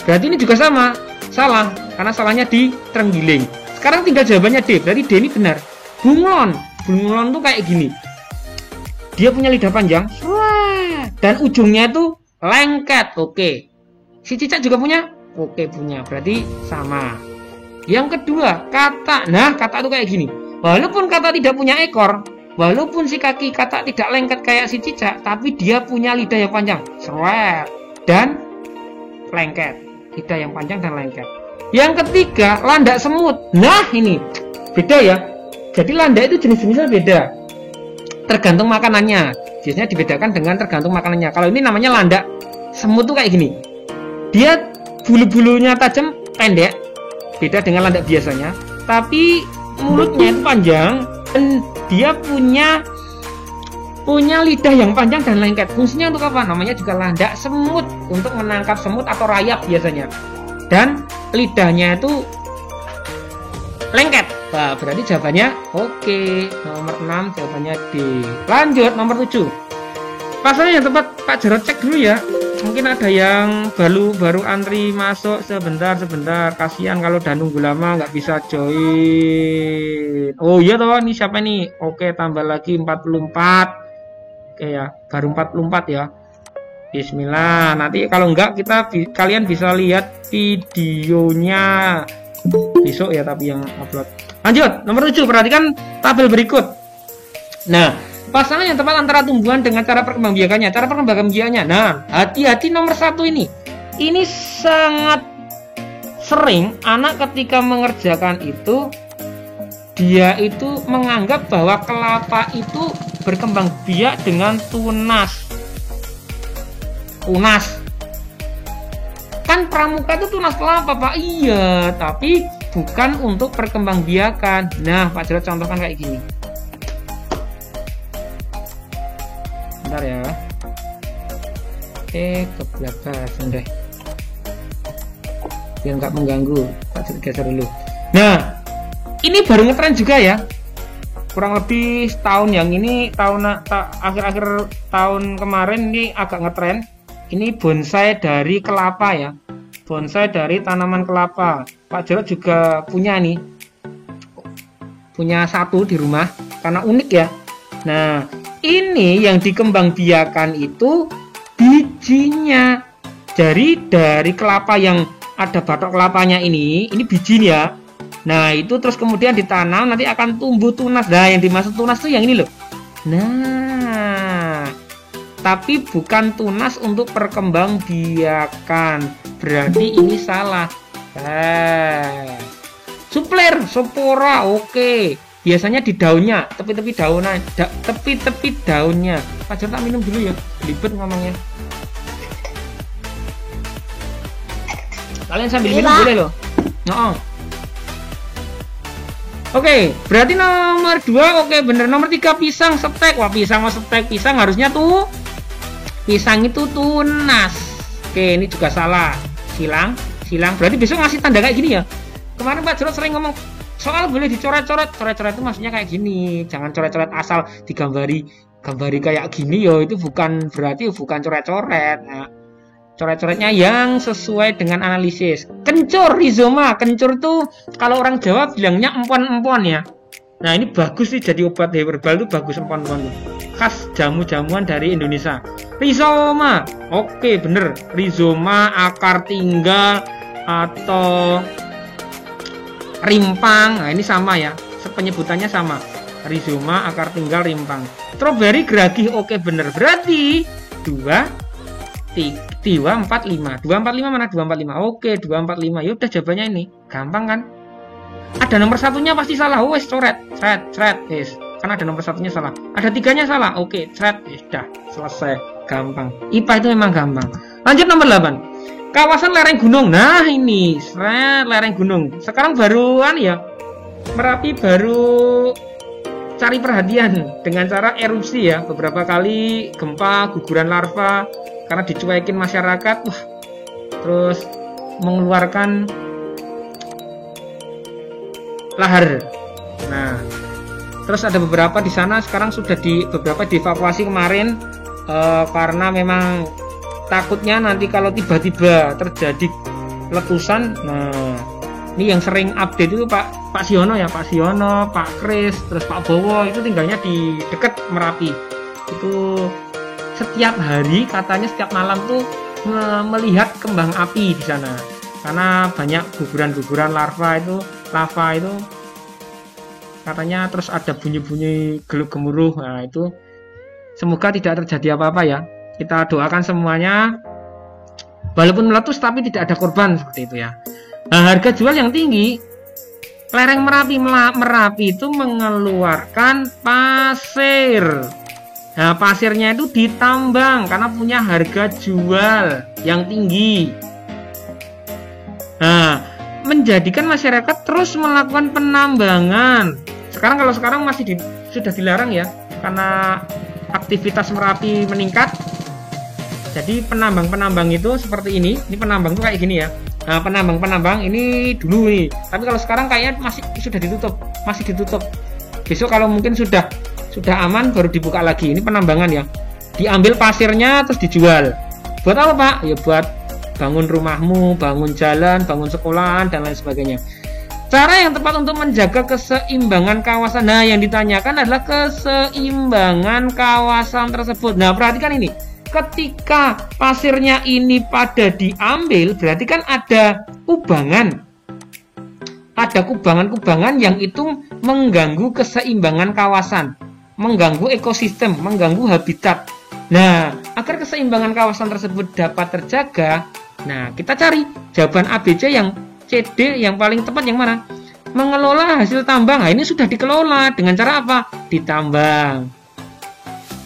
Berarti ini juga sama, salah, karena salahnya di terenggiling. Sekarang tinggal jawabannya D. Berarti D ini benar. Bunglon tuh kayak gini. Dia punya lidah panjang, dan ujungnya itu lengket. Oke. Si cicak juga punya? Oke, punya. Berarti sama. Yang kedua, kata. Nah, kata itu kayak gini. Walaupun kata tidak punya ekor, walaupun si kaki kata tidak lengket kayak si cicak, tapi dia punya lidah yang panjang, seret, dan lengket. Lidah yang panjang dan lengket. Yang ketiga, landak semut. Nah, ini beda ya. Jadi landak itu jenis-jenisnya beda. Tergantung makanannya. Biasanya dibedakan dengan tergantung makanannya. Kalau ini namanya landak semut tuh kayak gini. Dia bulu-bulunya tajam, pendek. Beda dengan landak biasanya. Tapi mulutnya itu panjang dan dia punya lidah yang panjang dan lengket. Fungsinya untuk apa? Namanya juga landak semut, untuk menangkap semut atau rayap biasanya. Dan lidahnya itu lengket. Nah, berarti jawabannya oke. Nomor 6 jawabannya D. Lanjut nomor 7. Pasalnya yang tepat Pak Jarod cek dulu ya. Mungkin ada yang baru antri masuk sebentar. Kasihan kalau udah nunggu lama nggak bisa join. Oh iya toh, ini siapa nih? Oke, tambah lagi 44. Oke ya, baru 44 ya. Bismillah. Nanti kalau enggak kalian bisa lihat videonya besok ya, tapi yang upload. Lanjut, nomor 7. Perhatikan tabel berikut. Nah, pasangan yang tepat antara tumbuhan dengan cara perkembangbiakannya. Cara perkembangbiakannya. Nah, hati-hati nomor 1 ini. Ini sangat sering anak ketika mengerjakan itu, dia itu menganggap bahwa kelapa itu berkembang biak dengan tunas. Kan pramuka itu tunas kelapa, Pak. Iya, tapi bukan untuk perkembangbiakan. Nah, Pak Jarod contohkan kayak gini. Bentar ya. Kebelakang deh. Biar nggak mengganggu. Pak Jarod geser dulu. Nah, ini baru ngetren juga ya. Kurang lebih setahun yang ini, akhir-akhir tahun kemarin ini agak ngetren. Ini bonsai dari kelapa ya. Bonsai dari tanaman kelapa. Pak Jarod juga punya nih. Punya satu di rumah karena unik ya. Nah, ini yang dikembangbiakan itu bijinya. Jadi dari kelapa yang ada batok kelapanya ini biji ya. Nah, itu terus kemudian ditanam, nanti akan tumbuh tunas. Nah, yang dimaksud tunas tuh yang ini loh. Nah, tapi bukan tunas untuk perkembangbiakan. Berarti ini salah. Supler, spora, oke. Biasanya di daunnya, tepi-tepi daunnya. Pak Jarod tak minum dulu ya, belibet ngomongnya. Kalian sambil minum boleh loh. Oke, berarti nomor 2 oke bener. Nomor 3 pisang setek. Wah, pisang harusnya tuh pisang itu tunas. Oke, ini juga salah. Silang. Berarti besok ngasih tanda kayak gini ya. Kemarin Pak Jarod sering ngomong soal boleh dicoret-coret. Coret-coret itu maksudnya kayak gini. Jangan coret-coret asal gambari kayak gini yo. Itu berarti bukan coret-coret. Nah, coret-coretnya yang sesuai dengan analisis. Kencur, rizoma. Kencur tuh kalau orang Jawa bilangnya empon-empon ya. Nah, ini bagus sih jadi obat herbal tuh bagus empon-empon. Khas jamu-jamuan dari Indonesia. Rizoma. Oke, bener. Rizoma, akar tinggal atau rimpang. Nah, ini sama ya. Penyebutannya sama. Rizoma, akar tinggal, rimpang. Strawberry geragih. Oke, bener. Berarti 245 mana 245. Oke, 245. Ya udah jawabannya ini. Gampang kan? Ada nomor satunya pasti salah. Wes coret. Wes. Kan ada nomor satunya salah. Ada 3-nya salah. Oke, wes dah selesai. Gampang. IPA itu memang gampang. Lanjut nomor 8. Kawasan lereng gunung. Nah, ini lereng gunung. Sekarang baruan ya. Merapi baru cari perhatian dengan cara erupsi ya. Beberapa kali gempa, guguran larva karena dicuekin masyarakat, terus mengeluarkan lahar. Nah, terus ada beberapa di sana sekarang sudah beberapa dievakuasi kemarin karena memang takutnya nanti kalau tiba-tiba terjadi letusan. Nah, ini yang sering update itu Pak Siono ya, Pak Siono, Pak Kris, terus Pak Bowo itu tinggalnya di dekat Merapi. Itu setiap hari katanya setiap malam tuh melihat kembang api di sana karena banyak guguran-guguran lava itu katanya, terus ada bunyi-bunyi gemuruh. Nah itu semoga tidak terjadi apa-apa ya, kita doakan semuanya walaupun meletus tapi tidak ada korban seperti itu ya. Nah, harga jual yang tinggi, lereng Merapi itu mengeluarkan pasir. Nah, pasirnya itu ditambang karena punya harga jual yang tinggi. Nah, menjadikan masyarakat terus melakukan penambangan. Kalau sekarang sudah dilarang ya, karena aktivitas Merapi meningkat. Jadi penambang itu seperti ini. Ini penambang tuh kayak gini ya. Nah, penambang ini dulu nih. Tapi kalau sekarang kayaknya masih ditutup. Besok kalau mungkin sudah aman baru dibuka lagi. Ini penambangan ya. Diambil pasirnya terus dijual. Buat apa, Pak? Ya buat bangun rumahmu, bangun jalan, bangun sekolahan dan lain sebagainya. Cara yang tepat untuk menjaga keseimbangan kawasan. Nah, yang ditanyakan adalah keseimbangan kawasan tersebut. Nah, perhatikan ini. Ketika pasirnya ini pada diambil, berarti kan ada kubangan. Ada kubangan-kubangan yang itu mengganggu keseimbangan kawasan, mengganggu ekosistem, mengganggu habitat. Nah, agar keseimbangan kawasan tersebut dapat terjaga, nah kita cari jawaban ABC yang CD yang paling tepat yang mana? Mengelola hasil tambang. Nah, ini sudah dikelola dengan cara apa? Ditambang.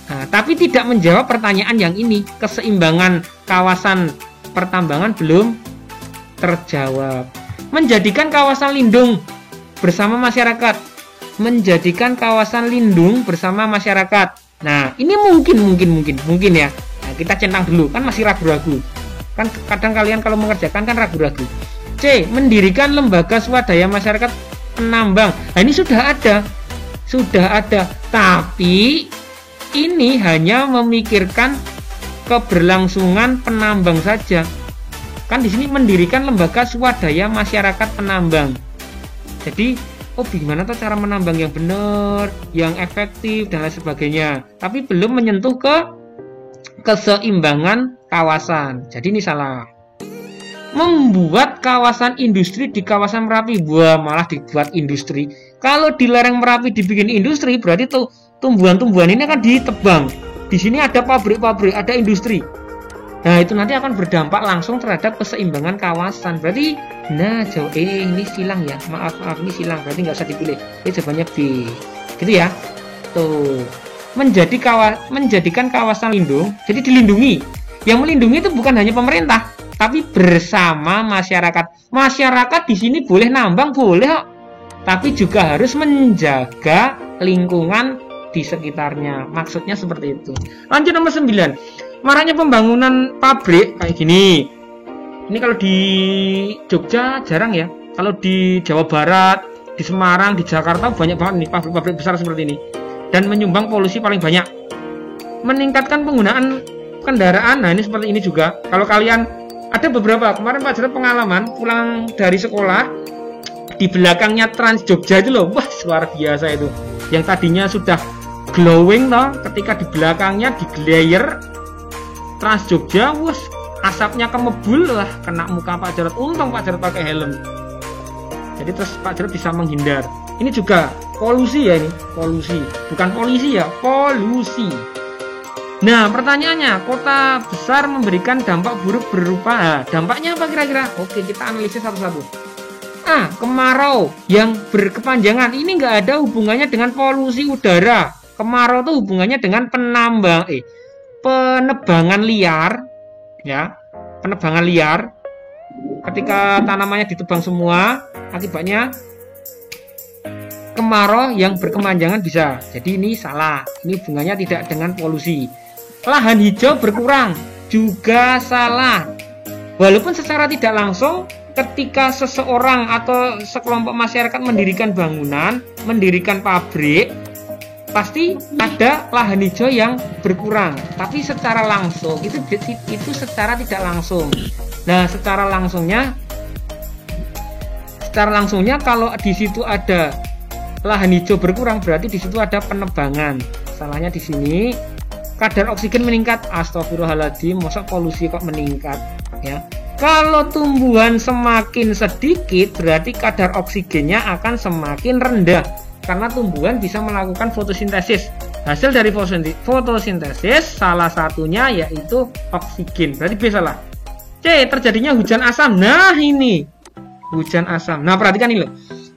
Nah, tapi tidak menjawab pertanyaan yang ini. Keseimbangan kawasan pertambangan belum terjawab. Menjadikan kawasan lindung bersama masyarakat. Menjadikan kawasan lindung bersama masyarakat. Nah, ini mungkin ya. Nah, kita centang dulu, kan masih ragu-ragu. Kan kadang kalian kalau mengerjakan kan ragu-ragu. C. Mendirikan lembaga swadaya masyarakat penambang. Nah, ini sudah ada. Tapi ini hanya memikirkan keberlangsungan penambang saja. Kan di sini mendirikan lembaga swadaya masyarakat penambang. Jadi, gimana tuh cara menambang yang benar, yang efektif dan lain sebagainya. Tapi belum menyentuh ke keseimbangan kawasan. Jadi ini salah. Membuat kawasan industri di kawasan Merapi. Wah, malah dibuat industri. Kalau di lereng Merapi dibikin industri, berarti tuh tumbuhan-tumbuhan ini akan ditebang. Di sini ada pabrik-pabrik, ada industri. Nah, itu nanti akan berdampak langsung terhadap keseimbangan kawasan. Berarti, ini silang ya. Maaf, ini silang. Berarti nggak usah dipilih. Ini jawabannya B. Gitu ya. Tuh. Menjadikan kawasan lindung, jadi dilindungi. Yang melindungi itu bukan hanya pemerintah, tapi bersama masyarakat. Masyarakat di sini boleh nambang, boleh kok. Tapi juga harus menjaga lingkungan di sekitarnya. Maksudnya seperti itu. Lanjut nomor 9. Maraknya pembangunan pabrik kayak gini. Ini kalau di Jogja jarang ya. Kalau di Jawa Barat, di Semarang, di Jakarta banyak banget nih pabrik-pabrik besar seperti ini. Dan menyumbang polusi paling banyak. Meningkatkan penggunaan kendaraan. Nah, ini seperti ini juga. Kalau kalian ada beberapa, kemarin Pak Jarod pengalaman pulang dari sekolah, di belakangnya Trans Jogja itu loh, wah luar biasa itu. Yang tadinya sudah glowing toh, ketika di belakangnya diglayer Trans Jogja, wah asapnya kemebul lah, kena muka Pak Jarod. Untung Pak Jarod pakai helm. Jadi terus Pak Jarod bisa menghindar. Ini juga polusi ya, ini polusi, bukan polisi ya, polusi. Nah, pertanyaannya, kota besar memberikan dampak buruk berupa dampaknya apa kira-kira? Oke, kita analisis satu-satu. Kemarau yang berkepanjangan. Ini nggak ada hubungannya dengan polusi udara. Kemarau itu hubungannya dengan penebangan liar, ya, penebangan liar. Ketika tanamannya ditebang semua, akibatnya kemarau yang berkepanjangan bisa. Jadi ini salah. Ini hubungannya tidak dengan polusi. Lahan hijau berkurang juga salah. Walaupun secara tidak langsung, ketika seseorang atau sekelompok masyarakat mendirikan bangunan, mendirikan pabrik, pasti ada lahan hijau yang berkurang. Tapi secara langsung itu secara tidak langsung. Nah, secara langsungnya kalau di situ ada lahan hijau berkurang, berarti di situ ada penebangan. Salahnya di sini kadar oksigen meningkat. Astagfirullahaladzim, masa polusi kok meningkat ya. Kalau tumbuhan semakin sedikit, berarti kadar oksigennya akan semakin rendah karena tumbuhan bisa melakukan fotosintesis. Hasil dari fotosintesis salah satunya yaitu oksigen. Berarti B salah. C, terjadinya hujan asam. Nah, ini hujan asam. Nah, perhatikan ini loh.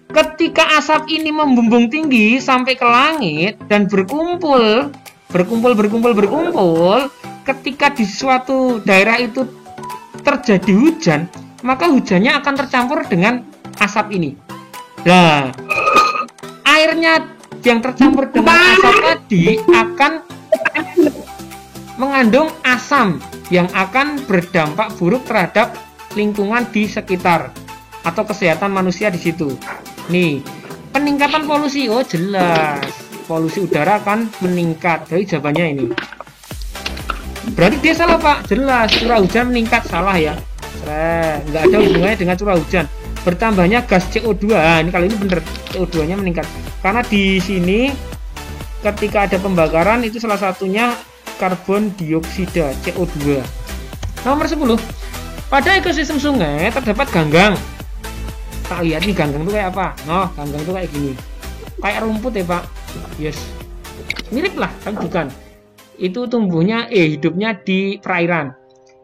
Ketika asap ini membumbung tinggi sampai ke langit dan berkumpul, ketika di suatu daerah itu terjadi hujan, maka hujannya akan tercampur dengan asap ini. Nah, airnya yang tercampur dengan asap tadi akan mengandung asam yang akan berdampak buruk terhadap lingkungan di sekitar atau kesehatan manusia di situ. Nih, peningkatan polusi, oh jelas, polusi udara akan meningkat. Jadi jawabannya ini. Berarti dia salah Pak, jelas curah hujan meningkat, salah ya. Nggak ada hubungannya dengan curah hujan. Bertambahnya gas CO2, ini kali ini bener, CO2-nya meningkat. Karena di sini ketika ada pembakaran itu salah satunya karbon dioksida CO2. Nomor 10. Pada ekosistem sungai terdapat ganggang. Tak lihat nih ganggang itu kayak apa? Oh, ganggang itu kayak gini. Kayak rumput ya, Pak. Yes. Mirip lah, tapi bukan. Itu tumbuhnya hidupnya di perairan.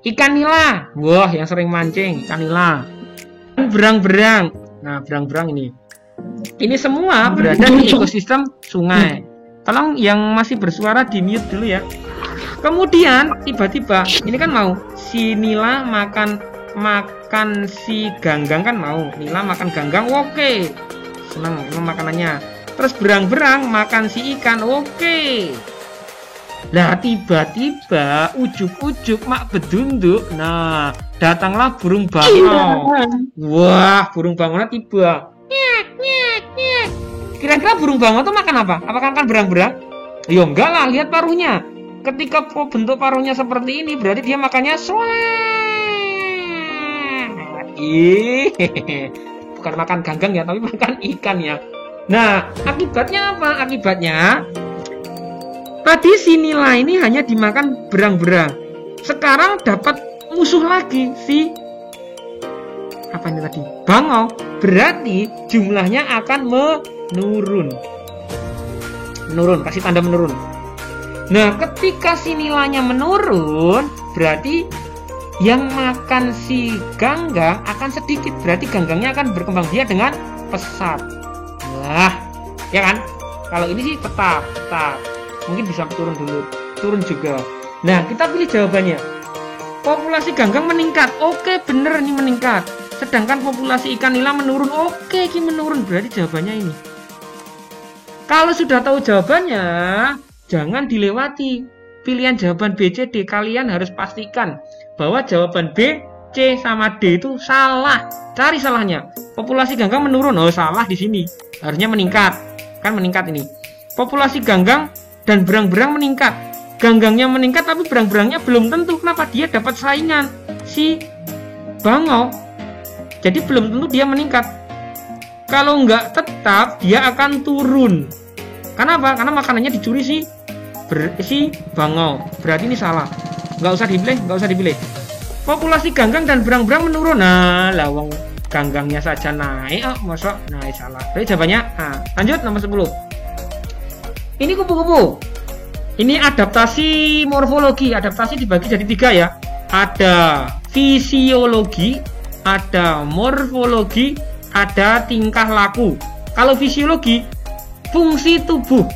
Ikan nila. Wah, yang sering mancing, ikan nila. Berang-berang. Nah, berang-berang ini. Ini semua berada di ekosistem sungai. Tolong yang masih bersuara di mute dulu ya. Kemudian tiba-tiba ini kan mau si nila makan si ganggang kan mau. Nila makan ganggang, oke. Senang makanannya. Terus berang-berang makan si ikan, oke. Nah, tiba-tiba ujuk-ujuk mak bedunduk. Nah, datanglah burung bangau. Wah, burung bangau tiba. Kira-kira burung bangau itu makan apa? Apakah makan berang-berang? Ya enggak lah, lihat paruhnya. Ketika bentuk paruhnya seperti ini, berarti dia makannya bukan makan ganggang ya, tapi makan ikan ya. Nah, akibatnya apa? Akibatnya tadi si nila ini hanya dimakan berang-berang. Sekarang dapat musuh lagi si apa ini tadi? Bangau. Berarti jumlahnya akan menurun. Kasih tanda menurun. Nah, ketika si nilainya menurun, berarti yang makan si ganggang akan sedikit. Berarti ganggangnya akan berkembang biak dengan pesat. Nah, ya kan? Kalau ini sih tetap. Mungkin bisa turun dulu. Turun juga. Nah, kita pilih jawabannya. Populasi ganggang meningkat. Oke, bener ini meningkat. Sedangkan populasi ikan nila menurun. Oke, ini menurun. Berarti jawabannya ini. Kalau sudah tahu jawabannya, jangan dilewati pilihan jawaban B, C, D. Kalian harus pastikan bahwa jawaban B, C, sama D itu salah. Cari salahnya. Populasi ganggang menurun. Oh, salah di sini. Harusnya meningkat. Kan meningkat ini. Populasi ganggang dan berang-berang meningkat. Ganggangnya meningkat tapi berang-berangnya belum tentu. Kenapa? Dia dapat saingan si bangau. Jadi belum tentu dia meningkat. Kalau nggak tetap dia akan turun. Kenapa? Karena makanannya dicuri si bangau. Berarti ini salah. Nggak usah dipilih. Populasi ganggang dan berang-berang menurun. Nah, lawang ganggangnya saja naik. Oh, masa naik salah. Jadi jawabannya A. Lanjut nomor 10. Ini kupu-kupu. Ini adaptasi morfologi. Adaptasi dibagi jadi 3 ya. Ada fisiologi, ada morfologi, ada tingkah laku. Kalau fisiologi, fungsi tubuh,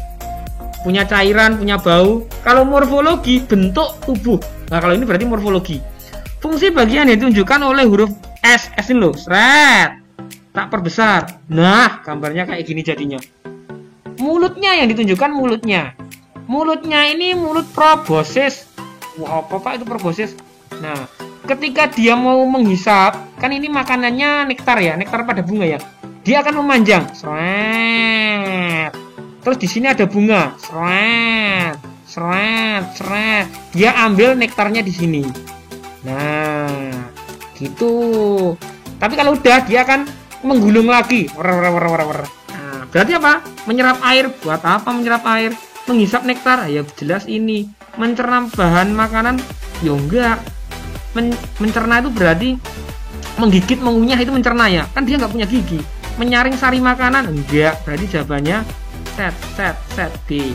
punya cairan, punya bau. Kalau morfologi, bentuk tubuh. Nah, kalau ini berarti morfologi. Fungsi bagian yang ditunjukkan oleh huruf S. S ini loh, seret. Tak perbesar. Nah, gambarnya kayak gini jadinya. Mulutnya yang ditunjukkan mulutnya. Mulutnya ini mulut proboscis. Wah, apa Pak itu proboscis? Nah, ketika dia mau menghisap, kan ini makanannya nektar ya, nektar pada bunga ya. Dia akan memanjang. Seret. Terus di sini ada bunga. Seret. Dia ambil nektarnya di sini. Nah, gitu. Tapi kalau udah dia akan menggulung lagi. Nah, berarti apa? Menyerap air. Buat apa menyerap air? Menghisap nektar. Ya jelas ini. mencerna bahan makanan? Ya enggak. Mencerna itu berarti menggigit, mengunyah itu mencerna ya. Kan dia nggak punya gigi. Menyaring sari makanan? Enggak. Berarti jawabannya set D.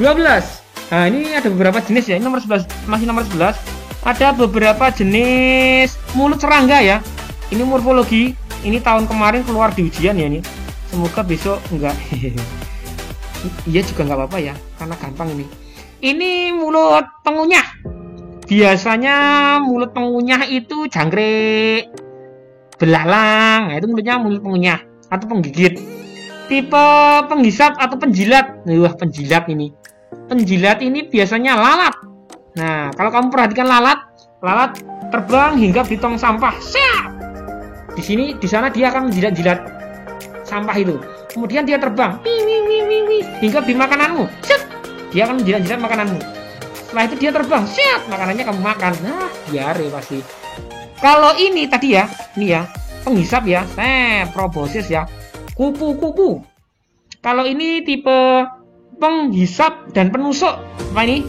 12. Nah, ini ada beberapa jenis ya. Ini nomor 11, masih nomor 11. Ada beberapa jenis mulut serangga ya. Ini morfologi. Ini tahun kemarin keluar di ujian ya ini. Semoga besok enggak. Iya juga nggak apa-apa ya, karena gampang ini. Ini mulut pengunyah. Biasanya mulut pengunyah itu jangkrik, belalang. Nah, itu mulutnya mulut pengunyah atau penggigit. Tipe penghisap atau penjilat. Wah, penjilat ini. Penjilat ini biasanya lalat. Nah, kalau kamu perhatikan lalat terbang hingga di tong sampah. Siap. Di sana dia akan menjilat-jilat sampah itu. Kemudian dia terbang hingga di makananmu. Siap. Dia akan menjilat-jilat makananmu. Setelah itu dia terbang. Siap. Makanannya kamu makan. Nah, diare pasti. Kalau ini tadi ya, ini ya, penghisap ya. Proboscis ya. Kupu-kupu. Kalau ini tipe penghisap dan penusuk. Apa ini?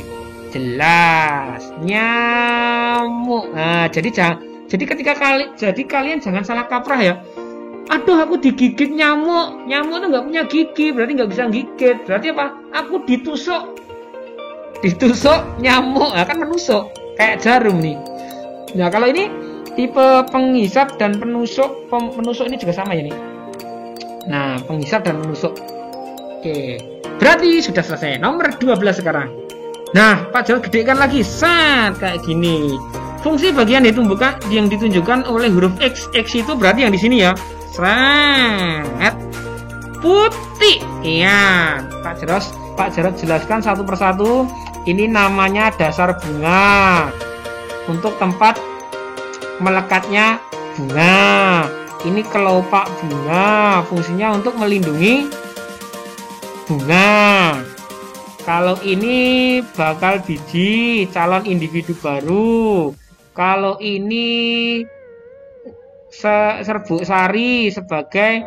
Jelas, nyamuk. Nah, jadi ketika kalian jangan salah kaprah ya. Aduh, aku digigit nyamuk. Nyamuk itu nggak punya gigi, berarti nggak bisa gigit. Berarti apa? Aku ditusuk nyamuk. Nah, kan menusuk kayak jarum nih. Nah, kalau ini tipe penghisap dan penusuk. Penusuk ini juga sama ya nih. Nah, penghisap dan penusuk. Oke, berarti sudah selesai. Nomor 12 sekarang. Nah, Pak Jarod gedekan lagi. Set, kayak gini. Fungsi bagian yang ditunjukkan oleh huruf X. X itu berarti yang di sini ya. Set. Putih. Iya, Pak Jarod jelaskan satu persatu. Ini namanya dasar bunga. Untuk tempat melekatnya bunga. Ini kelopak bunga, fungsinya untuk melindungi bunga. Kalau ini bakal biji, calon individu baru. Kalau ini serbuk sari sebagai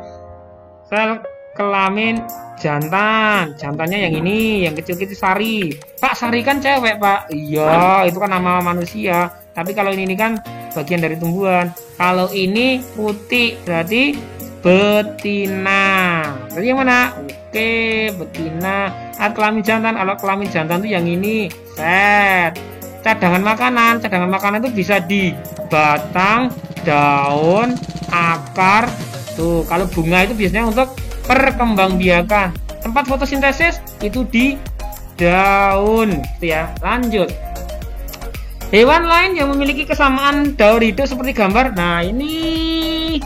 sel kelamin jantan. Jantannya yang ini, yang kecil-kecil sari. Pak, sari kan cewek, Pak. Iya, itu kan nama manusia. Tapi kalau ini kan bagian dari tumbuhan. Kalau ini putih berarti betina. Berarti yang mana? Oke, betina. Alat kelamin jantan. Alat kelamin jantan itu yang ini. Set. Cadangan makanan. Cadangan makanan itu bisa di batang, daun, akar. Tuh, kalau bunga itu biasanya untuk perkembangbiakan. Tempat fotosintesis itu di daun. Gitu ya. Lanjut. Hewan lain yang memiliki kesamaan daur hidup seperti gambar. Nah, ini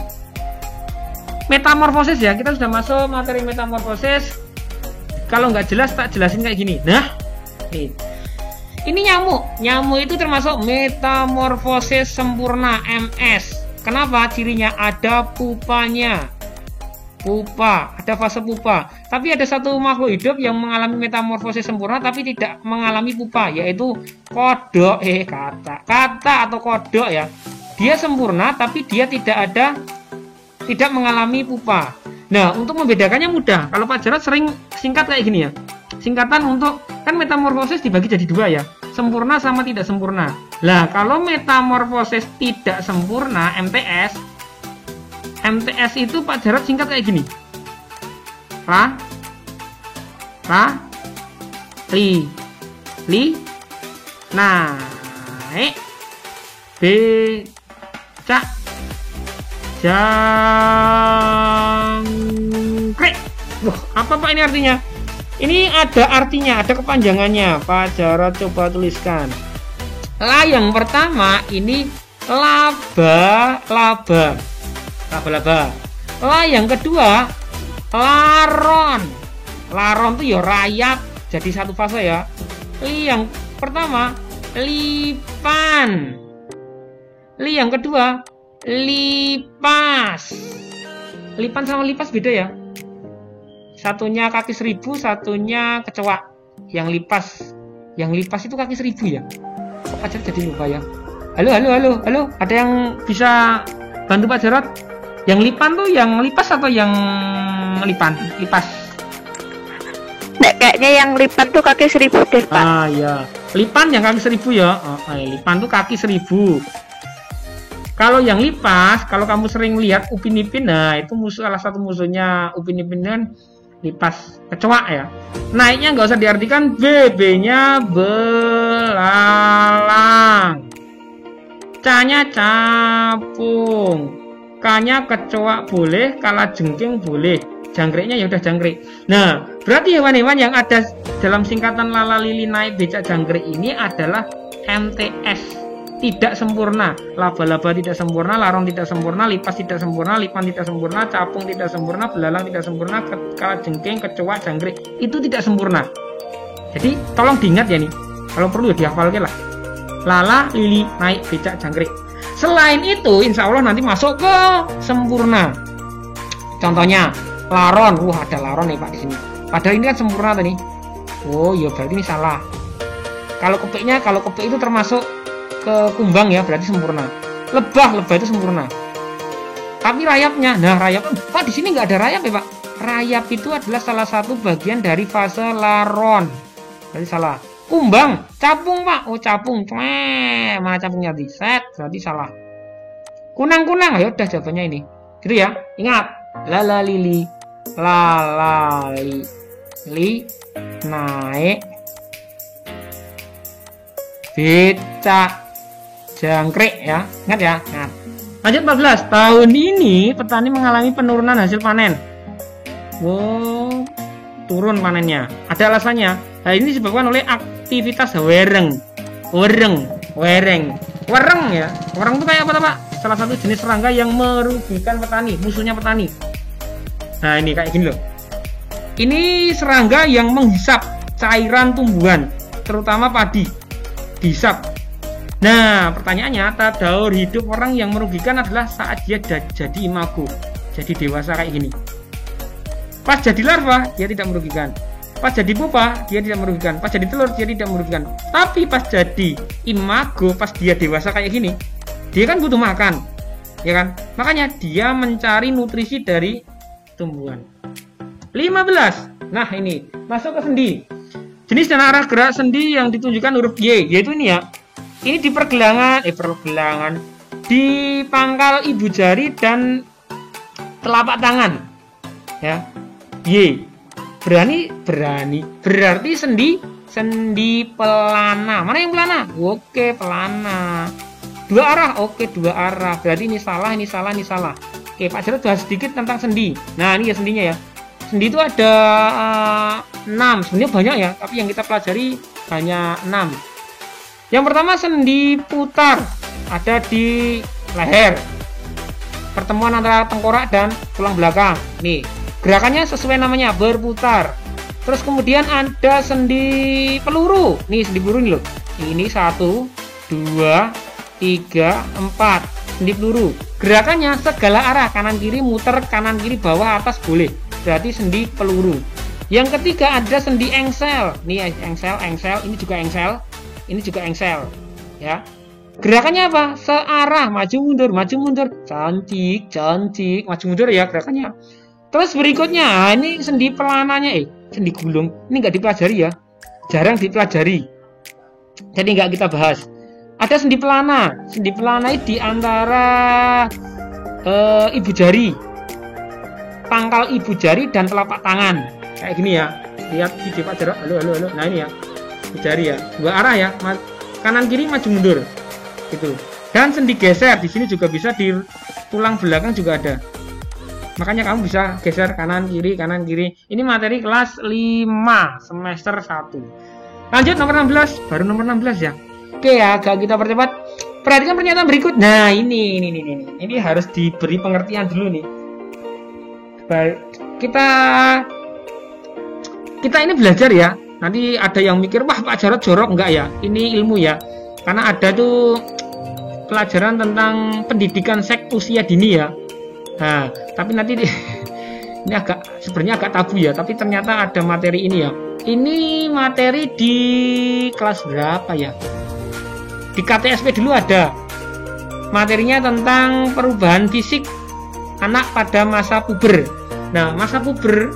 metamorfosis ya. Kita sudah masuk materi metamorfosis. Kalau nggak jelas tak jelasin kayak gini. Nah, ini nyamuk. Nyamuk itu termasuk metamorfosis sempurna MS. Kenapa? Cirinya ada pupanya. Pupa, ada fase pupa. Tapi ada satu makhluk hidup yang mengalami metamorfosis sempurna tapi tidak mengalami pupa, yaitu kodok. Kata atau kodok ya. Dia sempurna tapi dia tidak mengalami pupa. Nah, untuk membedakannya mudah. Kalau Pak Jarod sering singkat kayak gini ya. Singkatan untuk, kan metamorfosis dibagi jadi dua ya. Sempurna sama tidak sempurna. Lah, kalau metamorfosis tidak sempurna, MTS itu Pak Jarod singkat kayak gini. Naik, becak, jangkrik. Apa Pak ini artinya? Ini ada artinya, ada kepanjangannya. Pak Jarod coba tuliskan. Yang pertama ini laba-laba. Yang kedua laron. Laron tuh ya rayap jadi satu fase ya. Yang pertama lipan. Yang kedua lipas. Lipan sama lipas beda ya. Satunya kaki 1000, satunya kecoa. Yang lipas itu kaki 1000 ya. Kok Pak Jarod jadi lupa ya. Halo. Ada yang bisa bantu Pak Jarod? Yang lipan tuh yang lipas atau yang lipan? Lipas. Nek kayaknya yang lipan tuh kaki 1000 deh, Pak. Ah ya, lipan yang kaki 1000 ya. Lipan tuh kaki 1000. Kalau yang lipas, kalau kamu sering lihat Upin Ipin, nah itu salah satu musuhnya Upin Ipin kan lipas kecoa ya. Naiknya nggak usah diartikan B-nya belalang, C-nya capung, K-nya kecoa boleh, kala jengking boleh, jangkriknya ya udah jangkrik. Nah, berarti hewan-hewan yang ada dalam singkatan lala lili naik becak jangkrik ini adalah MTS. Tidak sempurna, laba-laba tidak sempurna, larong tidak sempurna, lipas tidak sempurna, lipan tidak sempurna, capung tidak sempurna, belalang tidak sempurna, kala jengking, kecoa, jangkrik itu tidak sempurna. Jadi tolong diingat ya nih, kalau perlu ya dihafalkan lah. Lala, lili, naik, becak, jangkrik. Selain itu, insya Allah nanti masuk ke sempurna. Contohnya laron, ada laron nih Pak di sini. Padahal ini kan sempurna tadi. Oh ya berarti ini salah. Kalau kepik itu termasuk ke kumbang ya, berarti sempurna. Lebah itu sempurna. Tapi rayapnya, nah rayap, Pak di sini nggak ada rayap ya Pak. Rayap itu adalah salah satu bagian dari fase laron. Berarti salah. Kumbang, capung Pak. Oh capung, mana capungnya di set, berarti salah. Kunang, ya udah jawabannya ini. Gitu ya. Ingat, lala lili, naik, becak, jangkrik ya. Ingat ya. Nah, lanjut 14. Tahun ini petani mengalami penurunan hasil panen. Wow, turun panennya. Ada alasannya. Nah, ini disebabkan oleh aktivitas wereng ya. Wereng itu kayak apa Pak? Salah satu jenis serangga yang merugikan petani, musuhnya petani. Nah, ini kayak gini loh. Ini serangga yang menghisap cairan tumbuhan, terutama padi. Dihisap. Nah, pertanyaannya, daur hidup orang yang merugikan adalah saat dia jadi imago, jadi dewasa kayak gini. Pas jadi larva, dia tidak merugikan. Pas jadi pupa, dia tidak merugikan. Pas jadi telur, dia tidak merugikan. Tapi pas jadi imago, pas dia dewasa kayak gini, dia kan butuh makan, ya kan? Makanya dia mencari nutrisi dari tumbuhan. 15. Nah, ini masuk ke sendi. Jenis dan arah gerak sendi yang ditunjukkan huruf Y, yaitu ini ya. Ini di pergelangan, di pangkal ibu jari dan telapak tangan. Ya. Y. Berarti sendi pelana. Mana yang pelana? Oke, pelana. Dua arah. Oke, dua arah. Berarti ini salah. Oke, Pak Jarod bahas sedikit tentang sendi. Nah, ini ya sendinya ya. Sendi itu ada 6. Sebenarnya banyak ya, tapi yang kita pelajari hanya 6. Yang pertama sendi putar, ada di leher, pertemuan antara tengkorak dan tulang belakang. Nih, gerakannya sesuai namanya, berputar. Terus kemudian ada sendi peluru. Nih, sendi peluru ini loh. Ini 1, 2, 3, 4. Sendi peluru. Gerakannya segala arah, kanan kiri muter, kanan kiri bawah atas boleh. Berarti sendi peluru. Yang ketiga ada sendi engsel. Nih engsel, ini juga engsel, ya. Gerakannya apa? Searah, maju mundur. Cantik, maju mundur ya gerakannya. Terus berikutnya, ini sendi pelananya, sendi gulung. Ini nggak dipelajari ya, jarang dipelajari. Jadi nggak kita bahas. Ada sendi pelana. Sendi pelana di antara ibu jari, pangkal ibu jari dan telapak tangan. Kayak gini ya. Lihat video Pak Jarod. Halo. Nah ini ya, ibu jari ya. Dua arah ya. Kanan kiri maju mundur. Gitu. Dan sendi geser di sini juga bisa, di tulang belakang juga ada. Makanya kamu bisa geser kanan kiri. Ini materi kelas 5 semester 1. Lanjut nomor 16, baru nomor 16 ya. Oke ya, agak kita percepat. Perhatikan pernyataan berikut. Nah, ini harus diberi pengertian dulu nih. Kita ini belajar ya. Nanti ada yang mikir, wah Pak Jarod jorok. Enggak ya, ini ilmu ya. Karena ada tuh pelajaran tentang pendidikan seks usia dini ya. Nah, tapi nanti ini sebenarnya agak tabu ya. Tapi ternyata ada materi ini ya. Ini materi di kelas berapa ya? Di KTSP dulu ada materinya tentang perubahan fisik anak pada masa puber. Nah, masa puber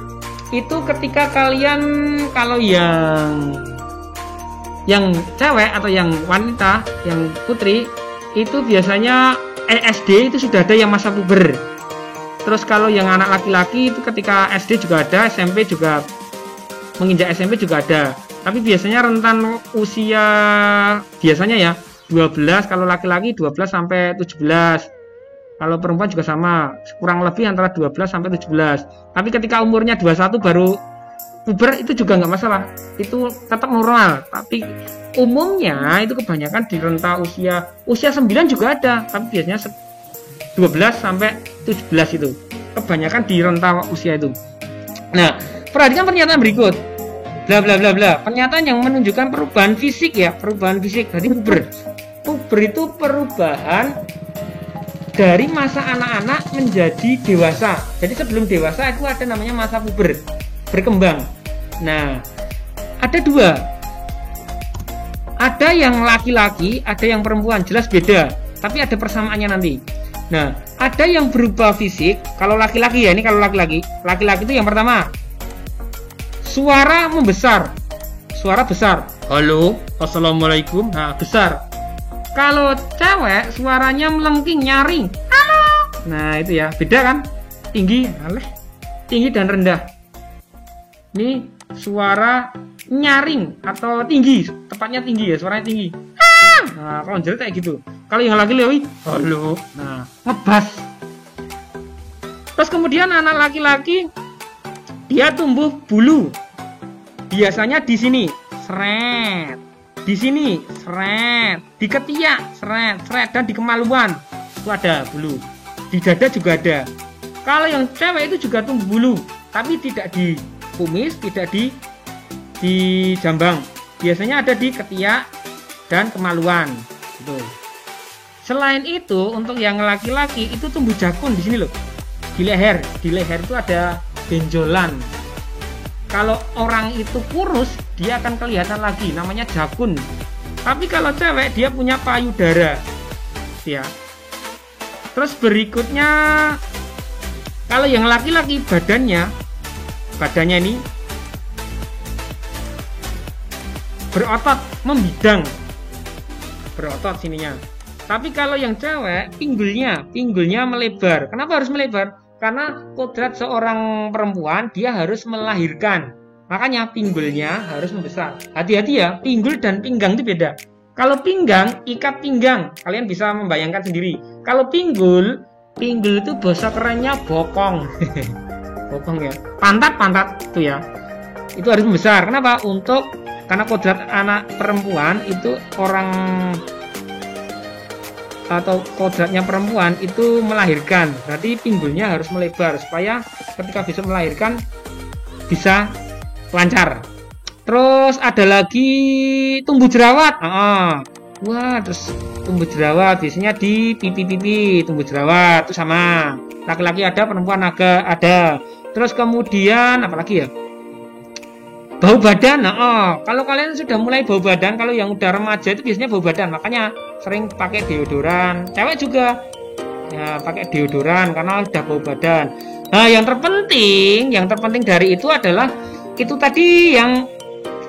itu ketika kalian, kalau yang cewek atau yang wanita, yang putri itu biasanya SD itu sudah ada yang masa puber. Terus kalau yang anak laki-laki itu ketika SD juga ada, SMP juga, menginjak SMP juga ada. Tapi biasanya rentan usia biasanya ya 12, kalau laki-laki 12 sampai 17. Kalau perempuan juga sama, kurang lebih antara 12 sampai 17. Tapi ketika umurnya 21 baru puber itu juga nggak masalah, itu tetap normal. Tapi umumnya itu kebanyakan di rentang usia 9 juga ada, tapi biasanya 12 sampai 17 itu kebanyakan di rentang usia itu. Nah, perhatikan pernyataan berikut, bla bla bla bla, pernyataan yang menunjukkan perubahan fisik ya, perubahan fisik. Jadi puber itu perubahan dari masa anak-anak menjadi dewasa. Jadi sebelum dewasa itu ada namanya masa puber, berkembang. Nah, ada dua, ada yang laki-laki, ada yang perempuan, jelas beda, tapi ada persamaannya nanti. Nah, ada yang berubah fisik. Kalau laki-laki ya, ini kalau laki-laki itu yang pertama, suara membesar, suara besar, halo, assalamualaikum, nah besar. Kalau cewek suaranya melengking, nyaring, halo. Nah itu ya, beda kan, tinggi, tinggi dan rendah. Ini suara nyaring atau tinggi, tepatnya tinggi ya, suaranya tinggi. Nah kalau jelek kayak gitu. Kalau yang laki-laki, halo, nah ngebas. Terus kemudian anak laki-laki dia tumbuh bulu, biasanya di sini, seret, di sini, seret, di ketiak, seret, dan di kemaluan itu ada bulu, di dada juga ada. Kalau yang cewek itu juga tumbuh bulu, tapi tidak di kumis, tidak di jambang, biasanya ada di ketiak dan kemaluan gitu. Selain itu untuk yang laki-laki itu tumbuh jakun di sini loh, di leher itu ada benjolan. Kalau orang itu kurus dia akan kelihatan lagi, namanya jakun. Tapi kalau cewek dia punya payudara ya. Terus berikutnya kalau yang laki-laki badannya ini berotot, membidang, berotot sininya. Tapi kalau yang cewek pinggulnya melebar. Kenapa harus melebar? Karena kodrat seorang perempuan dia harus melahirkan, makanya pinggulnya harus membesar. Hati-hati ya, pinggul dan pinggang itu beda. Kalau pinggang, ikat pinggang, kalian bisa membayangkan sendiri. Kalau pinggul itu bahasa kerennya bokong. Bokong ya, pantat itu ya, itu harus membesar. Kenapa? Karena kodrat anak perempuan itu atau kodratnya perempuan itu melahirkan, berarti pinggulnya harus melebar supaya ketika bisa melahirkan bisa lancar. Terus ada lagi tumbuh jerawat. Wah, terus tumbuh jerawat biasanya di pipi, tumbuh jerawat itu sama. Laki-laki ada, perempuan ada. Terus kemudian apalagi ya? Bau badan. Kalau kalian sudah mulai bau badan, kalau yang udah remaja itu biasanya bau badan, makanya sering pakai deodoran. Cewek juga ya pakai deodoran karena udah bau badan. Nah, yang terpenting dari itu adalah itu tadi yang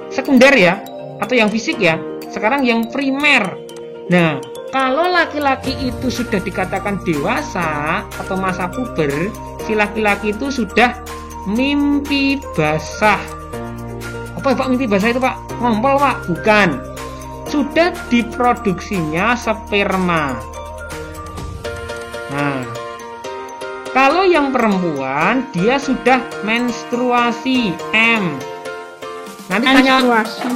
sekunder ya, atau yang fisik ya. Sekarang yang primer. Nah, kalau laki-laki itu sudah dikatakan dewasa atau masa puber, si laki-laki itu sudah mimpi basah. Apa ya Pak mimpi basah itu Pak? Ngompol Pak? Bukan. Sudah diproduksinya sperma. Nah, kalau yang perempuan dia sudah menstruasi Nanti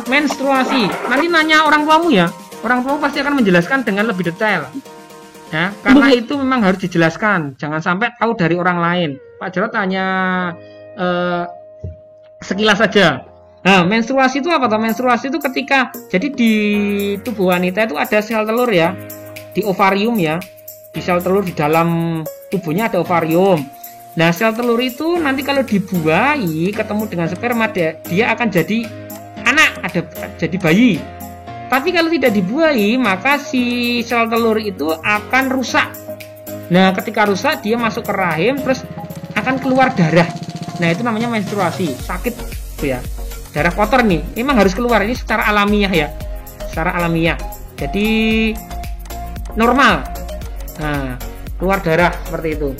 menstruasi. Nanti nanya orang tuamu ya. Orang tuamu pasti akan menjelaskan dengan lebih detail. Ya, karena itu memang harus dijelaskan. Jangan sampai tahu dari orang lain. Pak Jarod tanya sekilas saja. Nah, menstruasi itu apa toh? Menstruasi itu ketika jadi di tubuh wanita itu ada sel telur ya, di ovarium ya, di sel telur di dalam tubuhnya ada ovarium. Nah, sel telur itu nanti kalau dibuahi ketemu dengan sperma dia akan jadi anak, jadi bayi. Tapi kalau tidak dibuahi maka si sel telur itu akan rusak. Nah, ketika rusak dia masuk ke rahim terus akan keluar darah. Nah, itu namanya menstruasi, sakit tuh ya. Darah kotor nih, memang harus keluar, ini secara alamiah ya. Secara alamiah. Jadi normal. Nah, keluar darah seperti itu.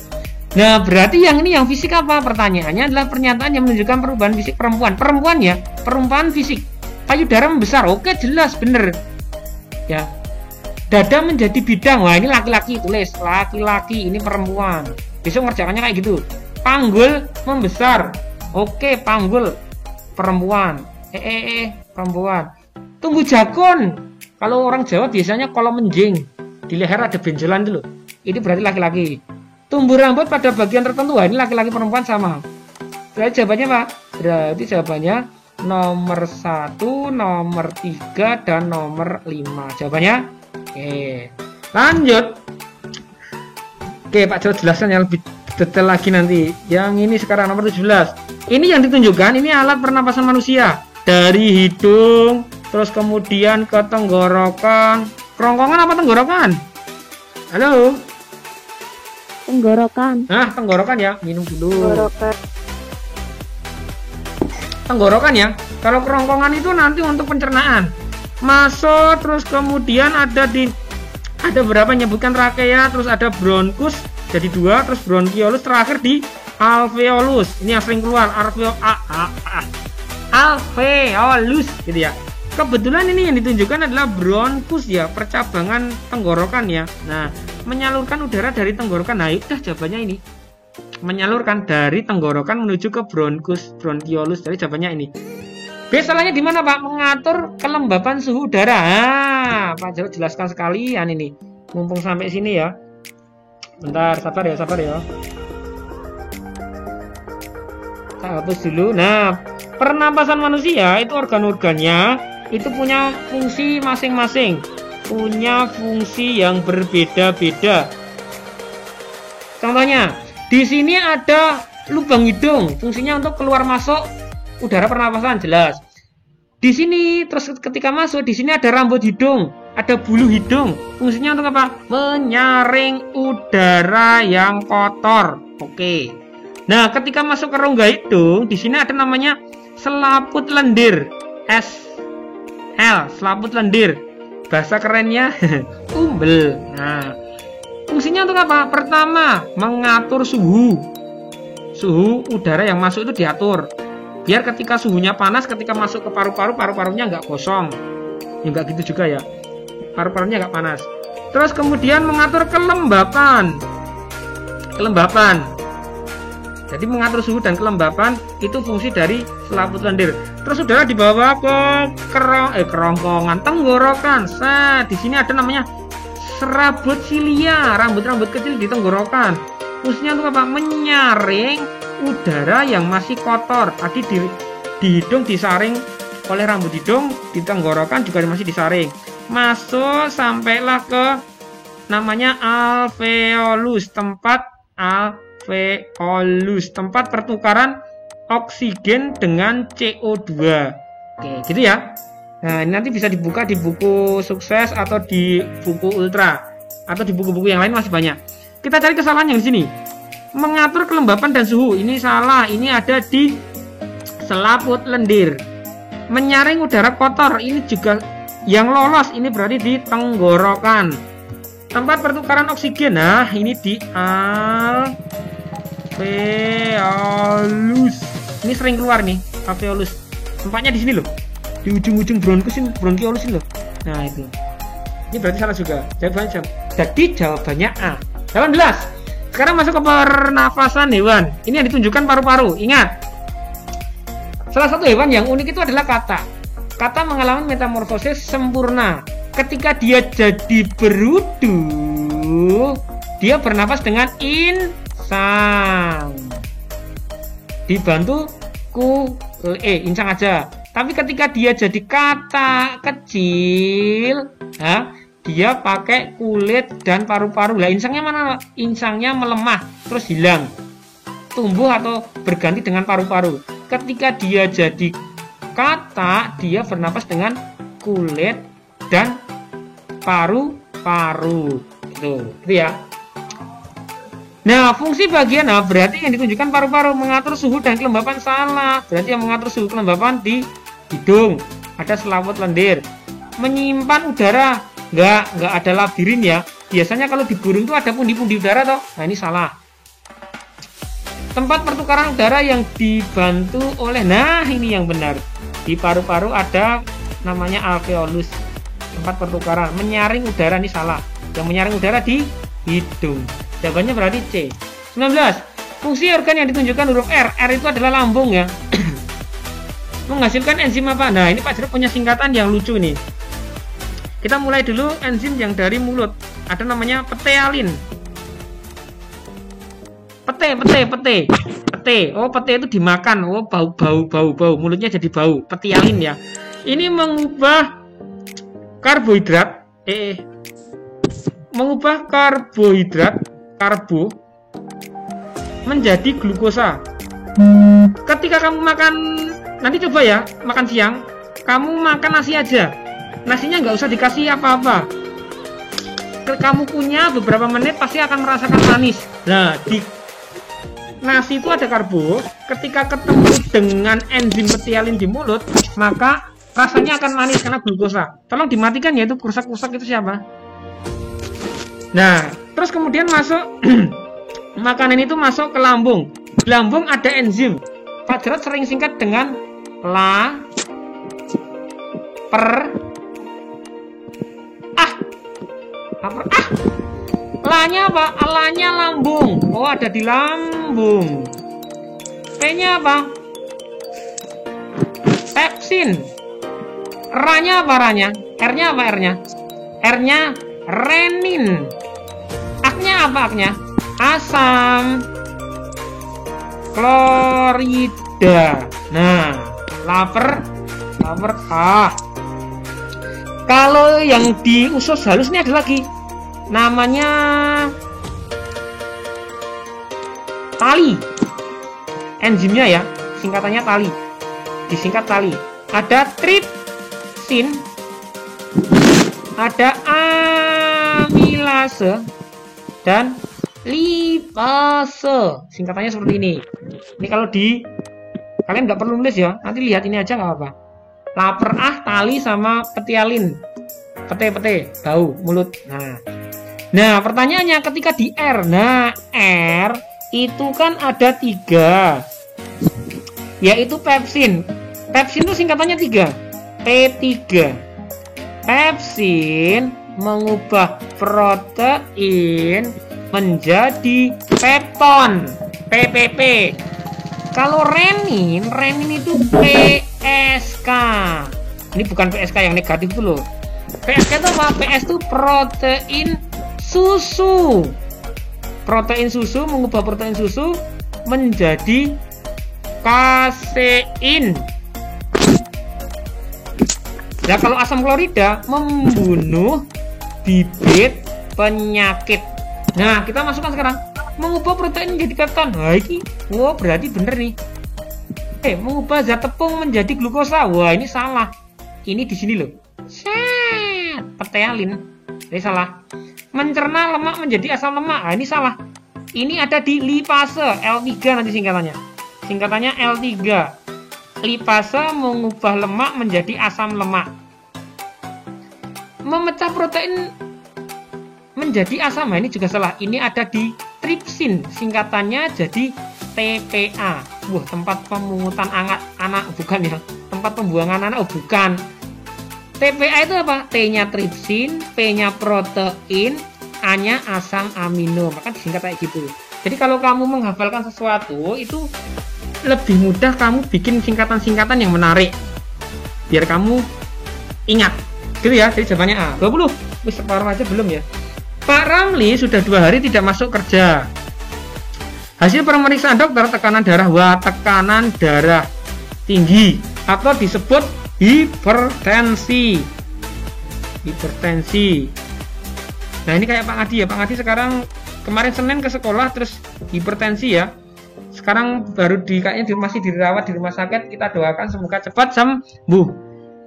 Nah, berarti yang ini yang fisik apa? Pertanyaannya adalah pernyataan yang menunjukkan perubahan fisik perempuan. Perempuan ya, perubahan fisik. Payudara membesar, oke jelas bener. Ya. Dada menjadi bidang, wah ini laki-laki, tulis laki-laki, ini perempuan. Besok ngerjakannya kayak gitu. Panggul membesar, oke panggul perempuan. Perempuan. Tumbuh jakun, kalau orang Jawa biasanya kalau menjing di leher ada benjolan dulu. Ini berarti laki-laki. Tumbuh rambut pada bagian tertentu, wah ini laki-laki perempuan sama. Berarti jawabannya Pak? Berarti jawabannya nomor 1, nomor 3, dan nomor 5. Jawabannya? Oke. Lanjut. Oke, Pak coba jelaskan yang lebih detail lagi nanti. Yang ini sekarang nomor 17. Ini yang ditunjukkan, ini alat pernapasan manusia. Dari hidung, terus kemudian ke tenggorokan. Kerongkongan apa tenggorokan? Halo? Tenggorokan. Nah, tenggorokan ya. Minum dulu. Tenggorokan. Tenggorokan ya. Kalau kerongkongan itu nanti untuk pencernaan. Masuk, terus kemudian ada berapa nyebutkan trachea, terus ada bronkus, jadi 2, terus bronchiolus, terakhir di alveolus. Ini yang sering keluar, alveolus gitu ya. Kebetulan ini yang ditunjukkan adalah bronkus ya, percabangan tenggorokan ya. Nah, menyalurkan udara dari tenggorokan. Nah, udah jawabannya ini. Menyalurkan dari tenggorokan menuju ke bronkus, bronchiolus. Jadi jawabannya ini. Salahnya di mana Pak? Mengatur kelembapan suhu udara. Pak Jarod jelaskan sekalian ini. Mumpung sampai sini ya. Bentar, sabar ya. Saya hapus dulu. Nah, pernapasan manusia itu organ-organnya itu punya fungsi masing-masing. Punya fungsi yang berbeda-beda. Contohnya, di sini ada lubang hidung, fungsinya untuk keluar masuk udara pernapasan jelas. Di sini terus ketika masuk di sini ada rambut hidung, ada bulu hidung. Fungsinya untuk apa? Menyaring udara yang kotor. Oke. Nah, ketika masuk ke rongga hidung, di sini ada namanya selaput lendir. Selaput lendir. Bahasa kerennya umbel. Nah, fungsinya untuk apa? Pertama, mengatur suhu. Suhu udara yang masuk itu diatur. Biar ketika suhunya panas, ketika masuk ke paru-paru, paru-parunya nggak kosong. Ya nggak gitu juga ya. Paru-parunya nggak panas. Terus kemudian mengatur kelembapan. Jadi mengatur suhu dan kelembapan itu fungsi dari selaput lendir. Terus udara dibawa ke kerongkongan tenggorokan. Di sini ada namanya serabut silia, rambut-rambut kecil di tenggorokan. Fungsinya untuk apa? Menyaring udara yang masih kotor. Tadi di hidung disaring oleh rambut hidung, di tenggorokan juga masih disaring. Masuk sampailah ke namanya alveolus, tempat pertukaran oksigen dengan CO2. Oke, gitu ya. Nah, ini nanti bisa dibuka di buku sukses atau di buku ultra atau di buku-buku yang lain masih banyak. Kita cari kesalahan yang di sini. Mengatur kelembapan dan suhu. Ini salah. Ini ada di selaput lendir. Menyaring udara kotor. Ini juga yang lolos. Ini berarti di tenggorokan. Tempat pertukaran oksigen. Nah, ini di alveolus. Ini sering keluar nih, alveolus. Tempatnya di sini loh. Di ujung-ujung bronchiolus ini loh. Nah, itu. Ini berarti salah juga. Jawabannya jadi jawabannya A. 18. Sekarang masuk ke pernafasan hewan. Ini yang ditunjukkan paru-paru. Ingat. Salah satu hewan yang unik itu adalah kata. Kata mengalami metamorfosis sempurna. Ketika dia jadi berudu, dia bernapas dengan insang. Dibantu insang aja. Tapi ketika dia jadi kata kecil, dia pakai kulit dan paru-paru. Lah insangnya mana? Insangnya melemah, terus hilang. Tumbuh atau berganti dengan paru-paru. Ketika dia jadi kata, dia bernapas dengan kulit dan paru-paru. Gitu ya. Nah, fungsi bagian berarti yang ditunjukkan paru-paru mengatur suhu dan kelembapan salah. Berarti yang mengatur suhu kelembapan di hidung. Ada selaput lendir. Menyimpan udara. Nggak ada labirin ya. Biasanya kalau di burung itu ada pundi-pundi udara toh. Nah, ini salah. Tempat pertukaran udara yang dibantu oleh, nah ini yang benar. Di paru-paru ada namanya alveolus. Tempat pertukaran menyaring udara, ini salah. Yang menyaring udara di hidung. Jawabannya berarti C. 19. Fungsi organ yang ditunjukkan huruf R. R itu adalah lambung ya. Menghasilkan enzim apa? Nah, ini Pak Jero punya singkatan yang lucu nih. Kita mulai dulu enzim yang dari mulut. Ada namanya petealin. Pete. Oh, pete itu dimakan. Oh, bau. Mulutnya jadi bau. Petealin ya. Ini mengubah karbohidrat. Mengubah karbo menjadi glukosa. Ketika kamu makan, nanti coba ya, makan siang, kamu makan nasi aja. Nasinya nggak usah dikasih apa-apa. Kamu punya beberapa menit pasti akan merasakan manis. Nah, di nasi itu ada karbo. Ketika ketemu dengan enzim petealin di mulut, maka rasanya akan manis karena glukosa. Tolong dimatikan ya, itu rusak-rusak itu siapa? Nah, terus kemudian masuk makanan itu masuk ke lambung. Lambung ada enzim. Pak Jarod sering singkat dengan Lanya apa? Lanya lambung. Oh, ada di lambung. P-nya apa? Pepsin. R-nya apa R-nya? R-nya apa R-nya? R-nya renin. A-nya apa A-nya? Asam klorida. Nah, lapar. Kalau yang di usus halus ini ada lagi. Namanya tali. Enzimnya ya, singkatannya tali. Disingkat tali. Ada tripsin, ada amilase, dan lipase. Singkatannya seperti ini. Ini kalau di kalian nggak perlu nulis ya, nanti lihat ini aja nggak apa-apa. Lapar tali sama petealin. Pete, bau mulut. Nah, pertanyaannya ketika di R. Nah, R itu kan ada 3, yaitu pepsin. Pepsin itu singkatannya 3. P3. Pepsin mengubah protein menjadi pepton. PPP. Kalau renin itu PSK. Ini bukan PSK yang negatif itu loh. PSK itu apa? PS itu protein susu. Protein susu mengubah protein susu menjadi kasein. Nah, kalau asam klorida membunuh bibit penyakit. Nah, kita masukkan sekarang. Mengubah protein menjadi pepton. Wah, ini berarti bener nih. Mengubah zat tepung menjadi glukosa. Wah, ini salah. Ini di sini loh. Petealin. Ini salah. Mencerna lemak menjadi asam lemak. Nah, ini salah. Ini ada di lipase, L3 nanti singkatannya. Singkatannya L3. Lipase mengubah lemak menjadi asam lemak. Memecah protein menjadi asam. Nah, ini juga salah. Ini ada di tripsin. Singkatannya jadi TPA. Wah, tempat pemungutan anak bukan ya. Tempat pembuangan anak bukan. TPA itu apa? T-nya tripsin, P-nya protein, A-nya asam amino. Maka disingkat kayak gitu. Jadi kalau kamu menghafalkan sesuatu itu lebih mudah kamu bikin singkatan-singkatan yang menarik. Biar kamu ingat. Gitu ya. Jadi jawabannya A. 20. Wih, separuh aja belum ya. Pak Ramli sudah 2 hari tidak masuk kerja. Hasil pemeriksaan dokter tekanan darah. Wah, tekanan darah tinggi atau disebut hipertensi. Nah, ini kayak Pak Ngadi ya. Pak Ngadi sekarang kemarin Senin ke sekolah terus hipertensi ya. Sekarang baru kayaknya masih dirawat di rumah sakit. Kita doakan semoga cepat sembuh.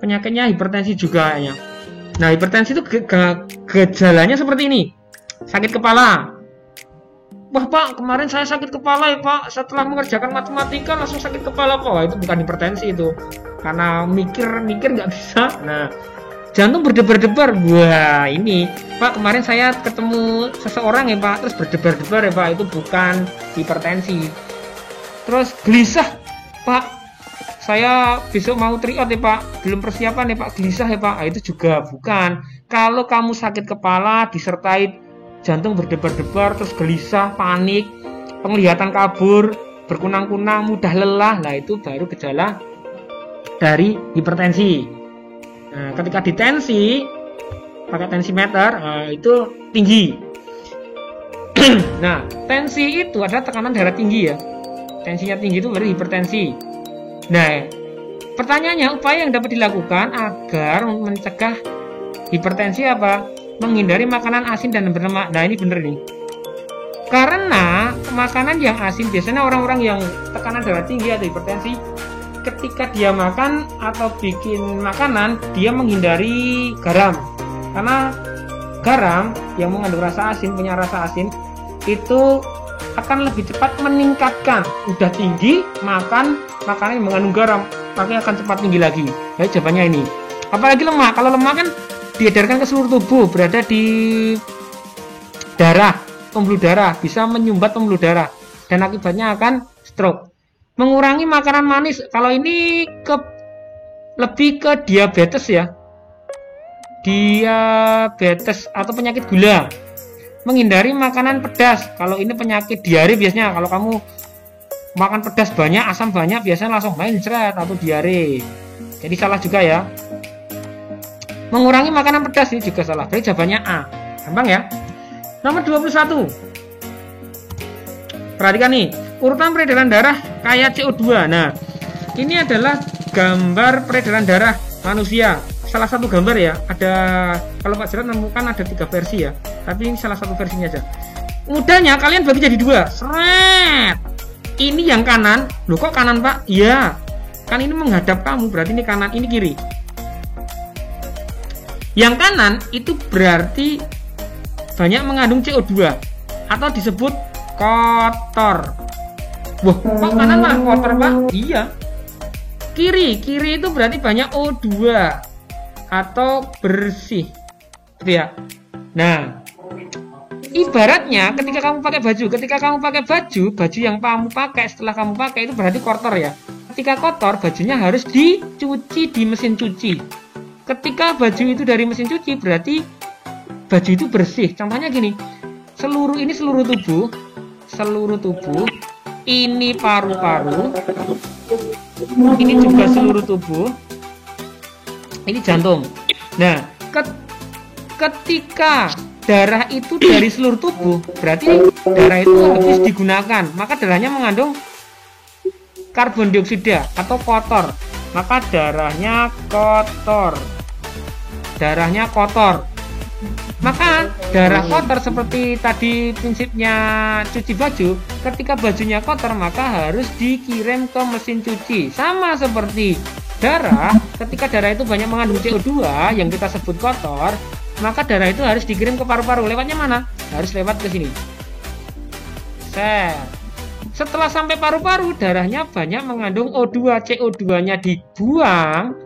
Penyakitnya hipertensi juga kayaknya. Nah, hipertensi itu gejalanya seperti ini. Sakit kepala, wah Pak, kemarin saya sakit kepala ya Pak, setelah mengerjakan matematika langsung sakit kepala Pak. Wah, itu bukan hipertensi itu, karena mikir nggak bisa. Nah, jantung berdebar-debar, wah ini Pak, kemarin saya ketemu seseorang ya Pak, terus berdebar-debar ya Pak, itu bukan hipertensi. Terus gelisah Pak, saya besok mau tryout ya Pak, belum persiapan ya Pak, gelisah ya Pak. Nah, itu juga bukan. Kalau kamu sakit kepala disertai jantung berdebar-debar, terus gelisah, panik, penglihatan kabur, berkunang-kunang, mudah lelah, nah itu baru gejala dari hipertensi. Nah, ketika ditensi pakai tensimeter, nah, itu tinggi. Nah, tensi itu adalah tekanan darah tinggi ya. Tensinya tinggi itu berarti hipertensi. Nah, pertanyaannya, upaya yang dapat dilakukan agar mencegah hipertensi apa? Menghindari makanan asin dan berlemak. Nah, ini bener nih. Karena makanan yang asin, biasanya orang-orang yang tekanan darah tinggi atau hipertensi, ketika dia makan atau bikin makanan, dia menghindari garam. Karena garam yang mengandung rasa asin, punya rasa asin, itu akan lebih cepat meningkatkan. Udah tinggi, makan makanan yang mengandung garam, makanya akan cepat tinggi lagi. Ya, jawabannya ini. Apalagi lemak. Kalau lemak kan diedarkan ke seluruh tubuh, berada di darah, pembuluh darah, bisa menyumbat pembuluh darah, dan akibatnya akan stroke. Mengurangi makanan manis, kalau ini lebih ke diabetes ya, diabetes atau penyakit gula. Menghindari makanan pedas, kalau ini penyakit diare biasanya. Kalau kamu makan pedas banyak, asam banyak, biasanya langsung main seret atau diare, jadi salah juga ya. Mengurangi makanan pedas ini juga salah. Berarti jawabannya A. Gampang ya. Nomor 21. Perhatikan nih, urutan peredaran darah kayak CO2. Nah, ini adalah gambar peredaran darah manusia. Salah satu gambar ya. Ada, kalau Pak Jerat menemukan ada 3 versi ya. Tapi ini salah satu versinya aja. Mudahnya kalian bagi jadi 2. Seret. Ini yang kanan. Loh, kok kanan Pak? Iya. Kan ini menghadap kamu, berarti ini kanan, ini kiri. Yang kanan itu berarti banyak mengandung CO2 atau disebut kotor. Wah, kok kanan malah kotor Pak? Iya. Kiri itu berarti banyak O2 atau bersih. Gitu ya. Nah, ibaratnya ketika kamu pakai baju yang kamu pakai setelah kamu pakai itu berarti kotor ya. Ketika kotor, bajunya harus dicuci di mesin cuci. Ketika baju itu dari mesin cuci, berarti baju itu bersih. Contohnya gini, seluruh tubuh, ini paru-paru, ini juga seluruh tubuh, ini jantung. Nah, ketika darah itu dari seluruh tubuh, berarti darah itu habis digunakan, maka darahnya mengandung karbon dioksida atau kotor, maka darahnya kotor. Maka darah kotor seperti tadi prinsipnya cuci baju, ketika bajunya kotor maka harus dikirim ke mesin cuci. Sama seperti darah, ketika darah itu banyak mengandung CO2 yang kita sebut kotor, maka darah itu harus dikirim ke paru-paru. Lewatnya mana? Harus lewat ke sini. Setelah sampai paru-paru, darahnya banyak mengandung O2, CO2-nya dibuang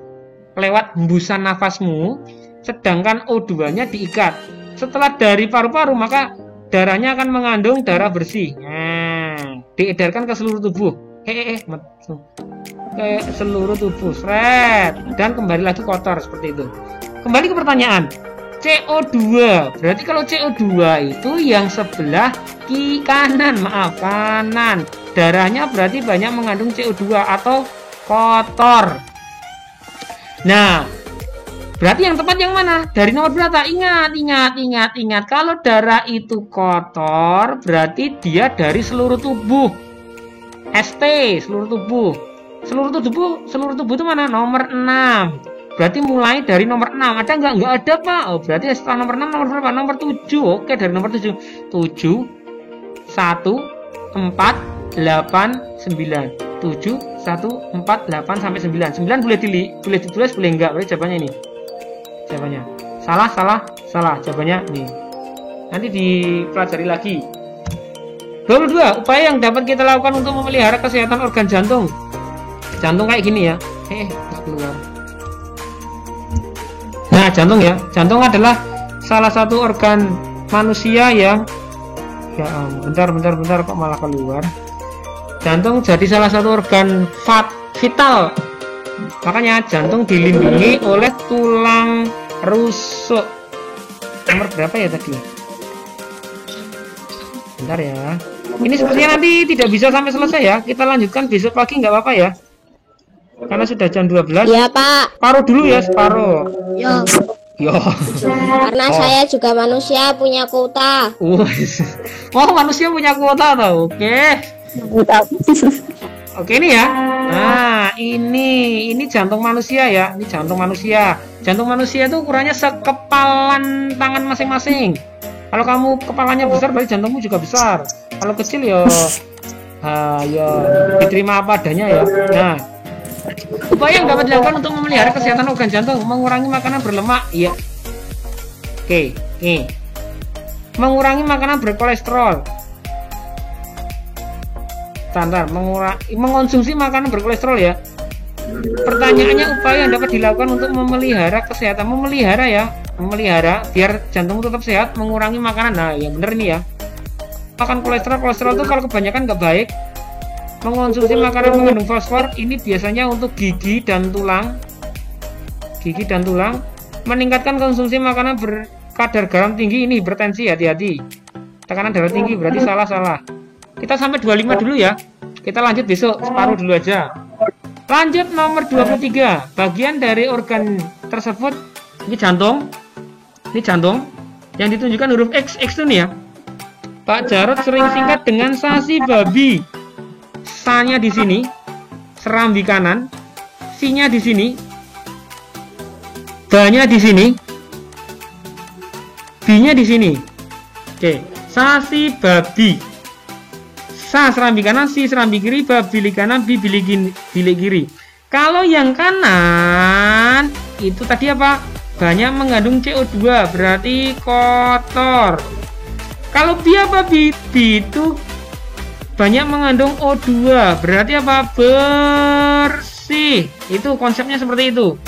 lewat hembusan nafasmu, sedangkan O2-nya diikat. Setelah dari paru-paru, maka darahnya akan mengandung darah bersih. Nah, diedarkan ke seluruh tubuh. Ke seluruh tubuh, dan kembali lagi kotor seperti itu. Kembali ke pertanyaan. CO2, berarti kalau CO2 itu yang sebelah kanan. Darahnya berarti banyak mengandung CO2 atau kotor. Nah, berarti yang tepat yang mana? Dari nomor berapa? Ingat. Kalau darah itu kotor, berarti dia dari seluruh tubuh. ST, seluruh tubuh. Seluruh tubuh itu mana? Nomor 6. Berarti mulai dari nomor 6. Ada nggak? Nggak ada, Pak. Oh, berarti setelah nomor 6, nomor berapa? Nomor 7. Oke, dari nomor 7. 7, 1, 4, 8, 9. 7, 1, 4, 8, sampai 9. 9 boleh ditulis, boleh enggak. Berarti jawabannya ini. Jawabannya. Salah. Jawabannya nih. Nanti dipelajari lagi. 22. Upaya yang dapat kita lakukan untuk memelihara kesehatan organ jantung. Jantung kayak gini ya. Keluar. Nah, jantung ya. Jantung adalah salah satu organ manusia yang bentar kok malah keluar. Jantung jadi salah satu organ vital. Makanya jantung dilindungi oleh tulang rusuk. Nomor berapa ya tadi? Bentar ya. Ini sepertinya nanti tidak bisa sampai selesai ya. Kita lanjutkan besok pagi nggak apa-apa ya. Karena sudah jam 12. Iya, Pak. Separuh dulu ya, separuh. Yo. Karena saya juga manusia punya kuota. Oh, manusia punya kuota tau. Oke. Oke ini ya. Nah, ini jantung manusia ya. Ini jantung manusia. Jantung manusia itu ukurannya sekepalan tangan masing-masing. Kalau kamu kepalanya besar berarti jantungmu juga besar. Kalau kecil ya diterima apa adanya ya. Nah, upaya yang dapat dilakukan untuk memelihara kesehatan organ jantung, mengurangi makanan berlemak. Iya. Oke. Mengurangi makanan berkolesterol. Standar, mengonsumsi makanan berkolesterol ya. Pertanyaannya, upaya yang dapat dilakukan untuk memelihara kesehatan, memelihara biar jantung tetap sehat, mengurangi makanan. Nah, yang benar ini ya. Makan kolesterol itu kalau kebanyakan nggak baik. Mengonsumsi makanan mengandung fosfor ini biasanya untuk gigi dan tulang. Meningkatkan konsumsi makanan berkadar garam tinggi, ini hipertensi, hati-hati. Tekanan darah tinggi berarti salah. Kita sampai 25 dulu ya. Kita lanjut besok, separuh dulu aja. Lanjut nomor 23. Bagian dari organ tersebut, ini jantung. Yang ditunjukkan huruf X itu nih ya. Pak Jarod sering singkat dengan sasi babi. Sa-nya di sini, serambi kanan. Si-nya di sini. Ba-nya di sini. B-nya di sini. Oke, sasi babi. Sa serambi kanan, si serambi kiri, ba bilik kanan, bi bilik kiri. Kalau yang kanan itu tadi apa? Banyak mengandung CO2, berarti kotor. Kalau bi apa? Bi itu banyak mengandung O2, berarti apa? Bersih. Itu konsepnya seperti itu.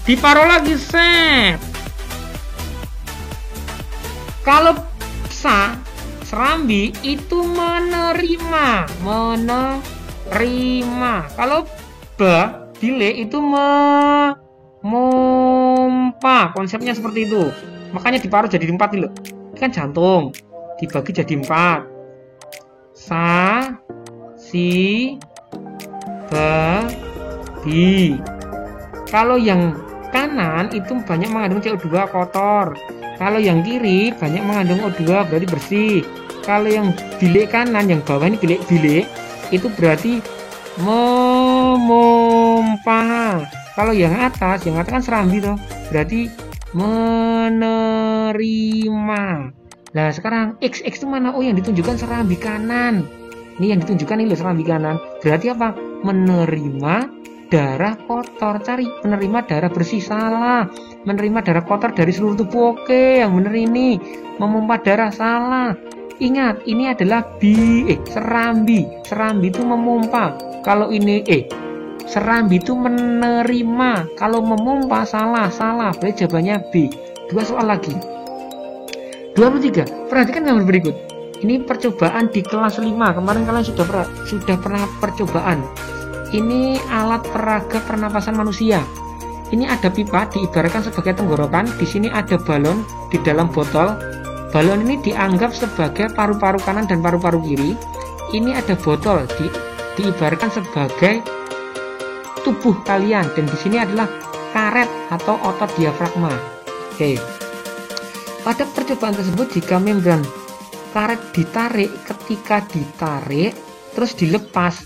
Diparuh lagi set. Kalau sa serambi itu menerima. Kalau ba bile itu memompa. Konsepnya seperti itu. Makanya diparuh jadi 4 loh. Ini kan jantung dibagi jadi 4. Sa, si, ba, bi. Kalau yang kanan itu banyak mengandung CO2, kotor. Kalau yang kiri banyak mengandung O2, berarti bersih. Kalau yang bilik kanan, yang bawah ini bilik itu berarti memompa. Kalau yang atas kan serambi toh, berarti menerima. Nah sekarang X itu mana? Oh, yang ditunjukkan serambi kanan. Ini yang ditunjukkan ini loh, serambi kanan. Berarti apa? Menerima darah kotor. Cari menerima darah bersih, salah. Menerima darah kotor dari seluruh tubuh, oke. Yang benar ini memompa darah, salah. Ingat, ini adalah serambi. Serambi itu memompa. Kalau ini serambi itu menerima. Kalau memompa salah. Berarti jawabannya B. 2 soal lagi. 23. Perhatikan gambar berikut. Ini percobaan di kelas 5. Kemarin kalian sudah pernah percobaan. Ini alat peraga pernapasan manusia. Ini ada pipa diibaratkan sebagai tenggorokan. Di sini ada balon di dalam botol. Balon ini dianggap sebagai paru-paru kanan dan paru-paru kiri. Ini ada botol diibaratkan sebagai tubuh kalian, dan di sini adalah karet atau otot diafragma. Oke. Pada percobaan tersebut, jika membran karet ditarik, ketika ditarik terus dilepas,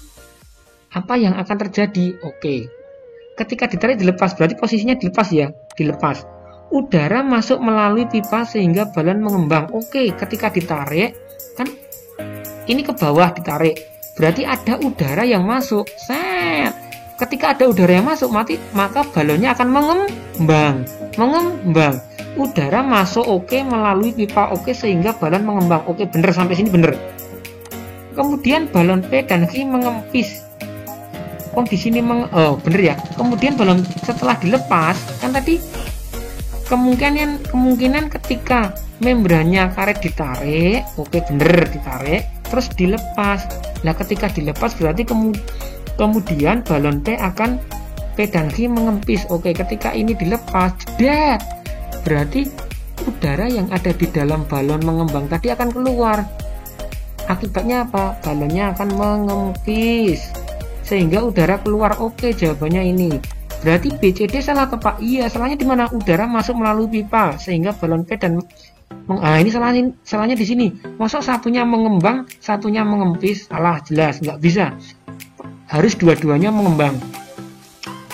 apa yang akan terjadi? Oke. Ketika ditarik dilepas, berarti posisinya dilepas ya, dilepas. Udara masuk melalui pipa sehingga balon mengembang. Oke, ketika ditarik kan ini ke bawah ditarik, berarti ada udara yang masuk. Set. Ketika ada udara yang masuk, maka balonnya akan mengembang. Udara masuk oke, melalui pipa oke, sehingga balon mengembang. Oke, bener sampai sini bener. Kemudian balon P dan Q mengempis. Oh di sini bener ya. Kemudian balon setelah dilepas kan tadi kemungkinan ketika membrannya karet ditarik, oke bener ditarik, terus dilepas. Nah ketika dilepas berarti kemudian balon P dan Q mengempis. Oke ketika ini dilepas, jeder, berarti udara yang ada di dalam balon mengembang tadi akan keluar. Akibatnya apa? Balonnya akan mengempis sehingga udara keluar. Oke jawabannya ini. Berarti BCD salah atau Pak? Iya, salahnya di mana? Udara masuk melalui pipa sehingga balon P dan ini salahnya di sini. Masuk satunya mengembang, satunya mengempis? Salah jelas, nggak bisa. Harus dua-duanya mengembang.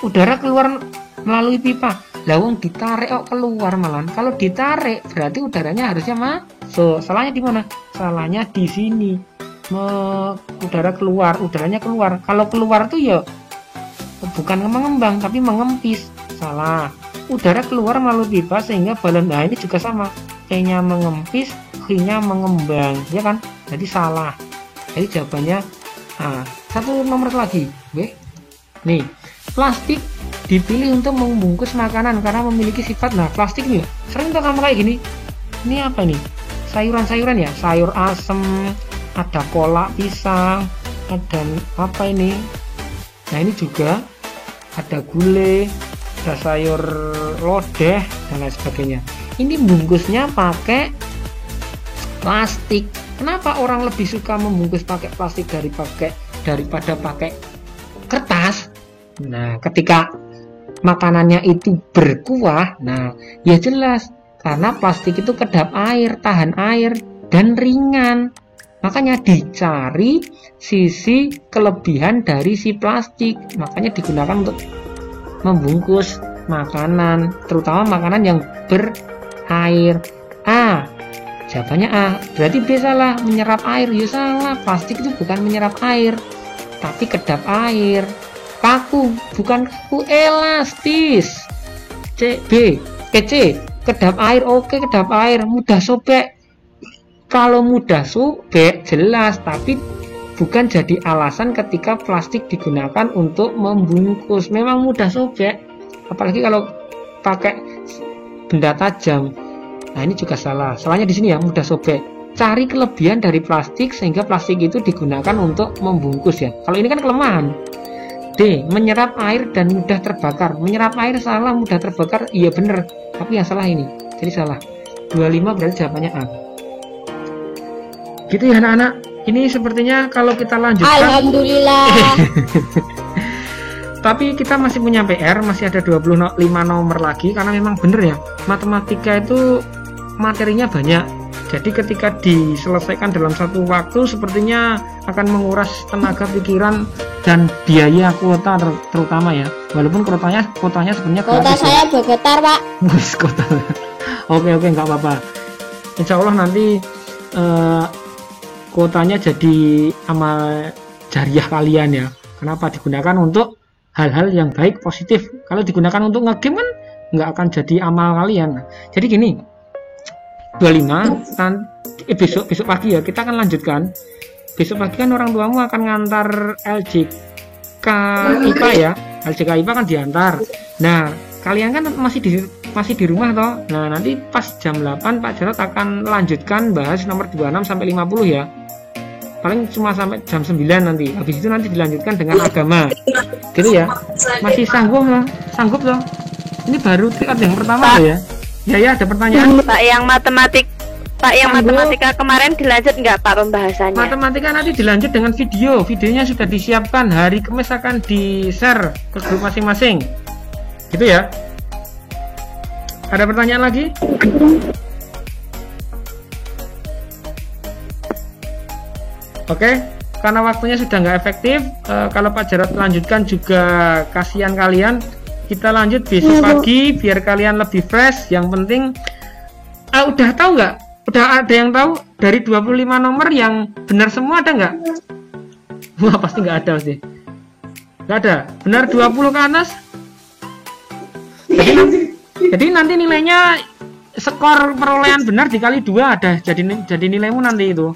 Udara keluar melalui pipa. Lawang ditarik keluar malah. Kalau ditarik berarti udaranya harusnya masuk. Salahnya di mana? Salahnya di sini. Udara keluar, udaranya keluar. Kalau keluar tuh ya bukan mengembang tapi mengempis. Salah. Udara keluar melalui pipa sehingga balon. Nah ini juga sama. P-nya mengempis, Q-nya mengembang, ya kan? Jadi salah. Jadi jawabannya satu nomor lagi. Nih, plastik dipilih untuk membungkus makanan karena memiliki sifat. Nah plastik nih sering tuh kamu kayak gini. Ini apa nih? Sayuran-sayuran ya, sayur asem, ada kolak pisang, ada apa ini? Nah ini juga ada gulai, ada sayur lodeh dan lain sebagainya. Ini bungkusnya pakai plastik. Kenapa orang lebih suka membungkus pakai plastik daripada pakai kertas? Nah ketika makanannya itu berkuah, nah ya jelas karena plastik itu kedap air, tahan air dan ringan. Makanya dicari sisi kelebihan dari si plastik, makanya digunakan untuk membungkus makanan, terutama makanan yang berair. Jawabannya A. Berarti B salah, menyerap air. Ya salah, plastik itu bukan menyerap air tapi kedap air. Kaku, bukan kaku, elastis. C, kedap air. Oke, kedap air, mudah sobek. Kalau mudah sobek jelas, tapi bukan jadi alasan ketika plastik digunakan untuk membungkus. Memang mudah sobek, apalagi kalau pakai benda tajam. Nah ini juga salah. Salahnya di sini ya, mudah sobek. Cari kelebihan dari plastik sehingga plastik itu digunakan untuk membungkus ya. Kalau ini kan kelemahan. D, menyerap air dan mudah terbakar. Menyerap air salah, mudah terbakar iya bener, tapi yang salah ini, jadi salah. 25 berarti jawabannya A. Gitu ya anak-anak. Ini sepertinya kalau kita lanjutkan, alhamdulillah. Tapi kita masih punya PR, masih ada 25 nomor lagi karena memang bener ya, matematika itu materinya banyak. Jadi ketika diselesaikan dalam satu waktu sepertinya akan menguras tenaga pikiran dan biaya kuota terutama ya. Walaupun kuotanya sebenarnya kuota saya bergetar Pak. Kuota. Oke nggak apa-apa. Insya Allah nanti kuotanya jadi amal jariah kalian ya. Kenapa? Digunakan untuk hal-hal yang baik, positif. Kalau digunakan untuk ngegame kan nggak akan jadi amal kalian. Jadi gini, 25 besok pagi ya kita akan lanjutkan. Besok pagi kan orang tuamu akan ngantar LJK IPA ya. LJK IPA kan diantar. Nah kalian kan masih di rumah toh. Nah nanti pas jam 8 Pak Jarot akan lanjutkan bahas nomor 26 sampai 50 ya. Paling cuma sampai jam 9 nanti. Habis itu nanti dilanjutkan dengan agama. Gitu ya. Masih sanggup loh. Ini baru tingkat yang pertama loh ya. Ya ada pertanyaan. Pak yang matematika kemarin dilanjut nggak Pak pembahasannya? Matematika nanti dilanjut dengan video. Videonya sudah disiapkan, hari Kamis akan di-share ke grup masing-masing. Gitu ya. Ada pertanyaan lagi? Oke, karena waktunya sudah nggak efektif, kalau Pak Jarot lanjutkan juga kasihan kalian. Kita lanjut besok pagi biar kalian lebih fresh. Yang penting udah tahu nggak? Udah ada yang tahu dari 25 nomor yang benar semua ada nggak? Wah pasti nggak ada sih. Nggak ada. Benar 20 ke atas. Jadi nanti nilainya skor perolehan benar dikali 2 ada. Jadi nilaimu nanti itu.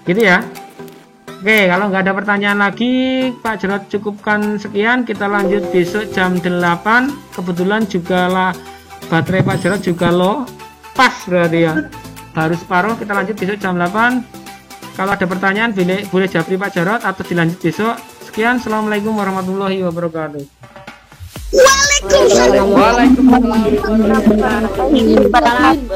Gitu ya. Oke, kalau nggak ada pertanyaan lagi, Pak Jarod cukupkan sekian. Kita lanjut besok jam 8. Kebetulan juga lah baterai Pak Jarod juga low. Pas berarti ya. Baru separuh, kita lanjut besok jam 8. Kalau ada pertanyaan boleh japri Pak Jarod atau dilanjut besok. Sekian, Assalamualaikum warahmatullahi wabarakatuh. Waalaikumsalam. Waalaikumsalam warahmatullahi wabarakatuh.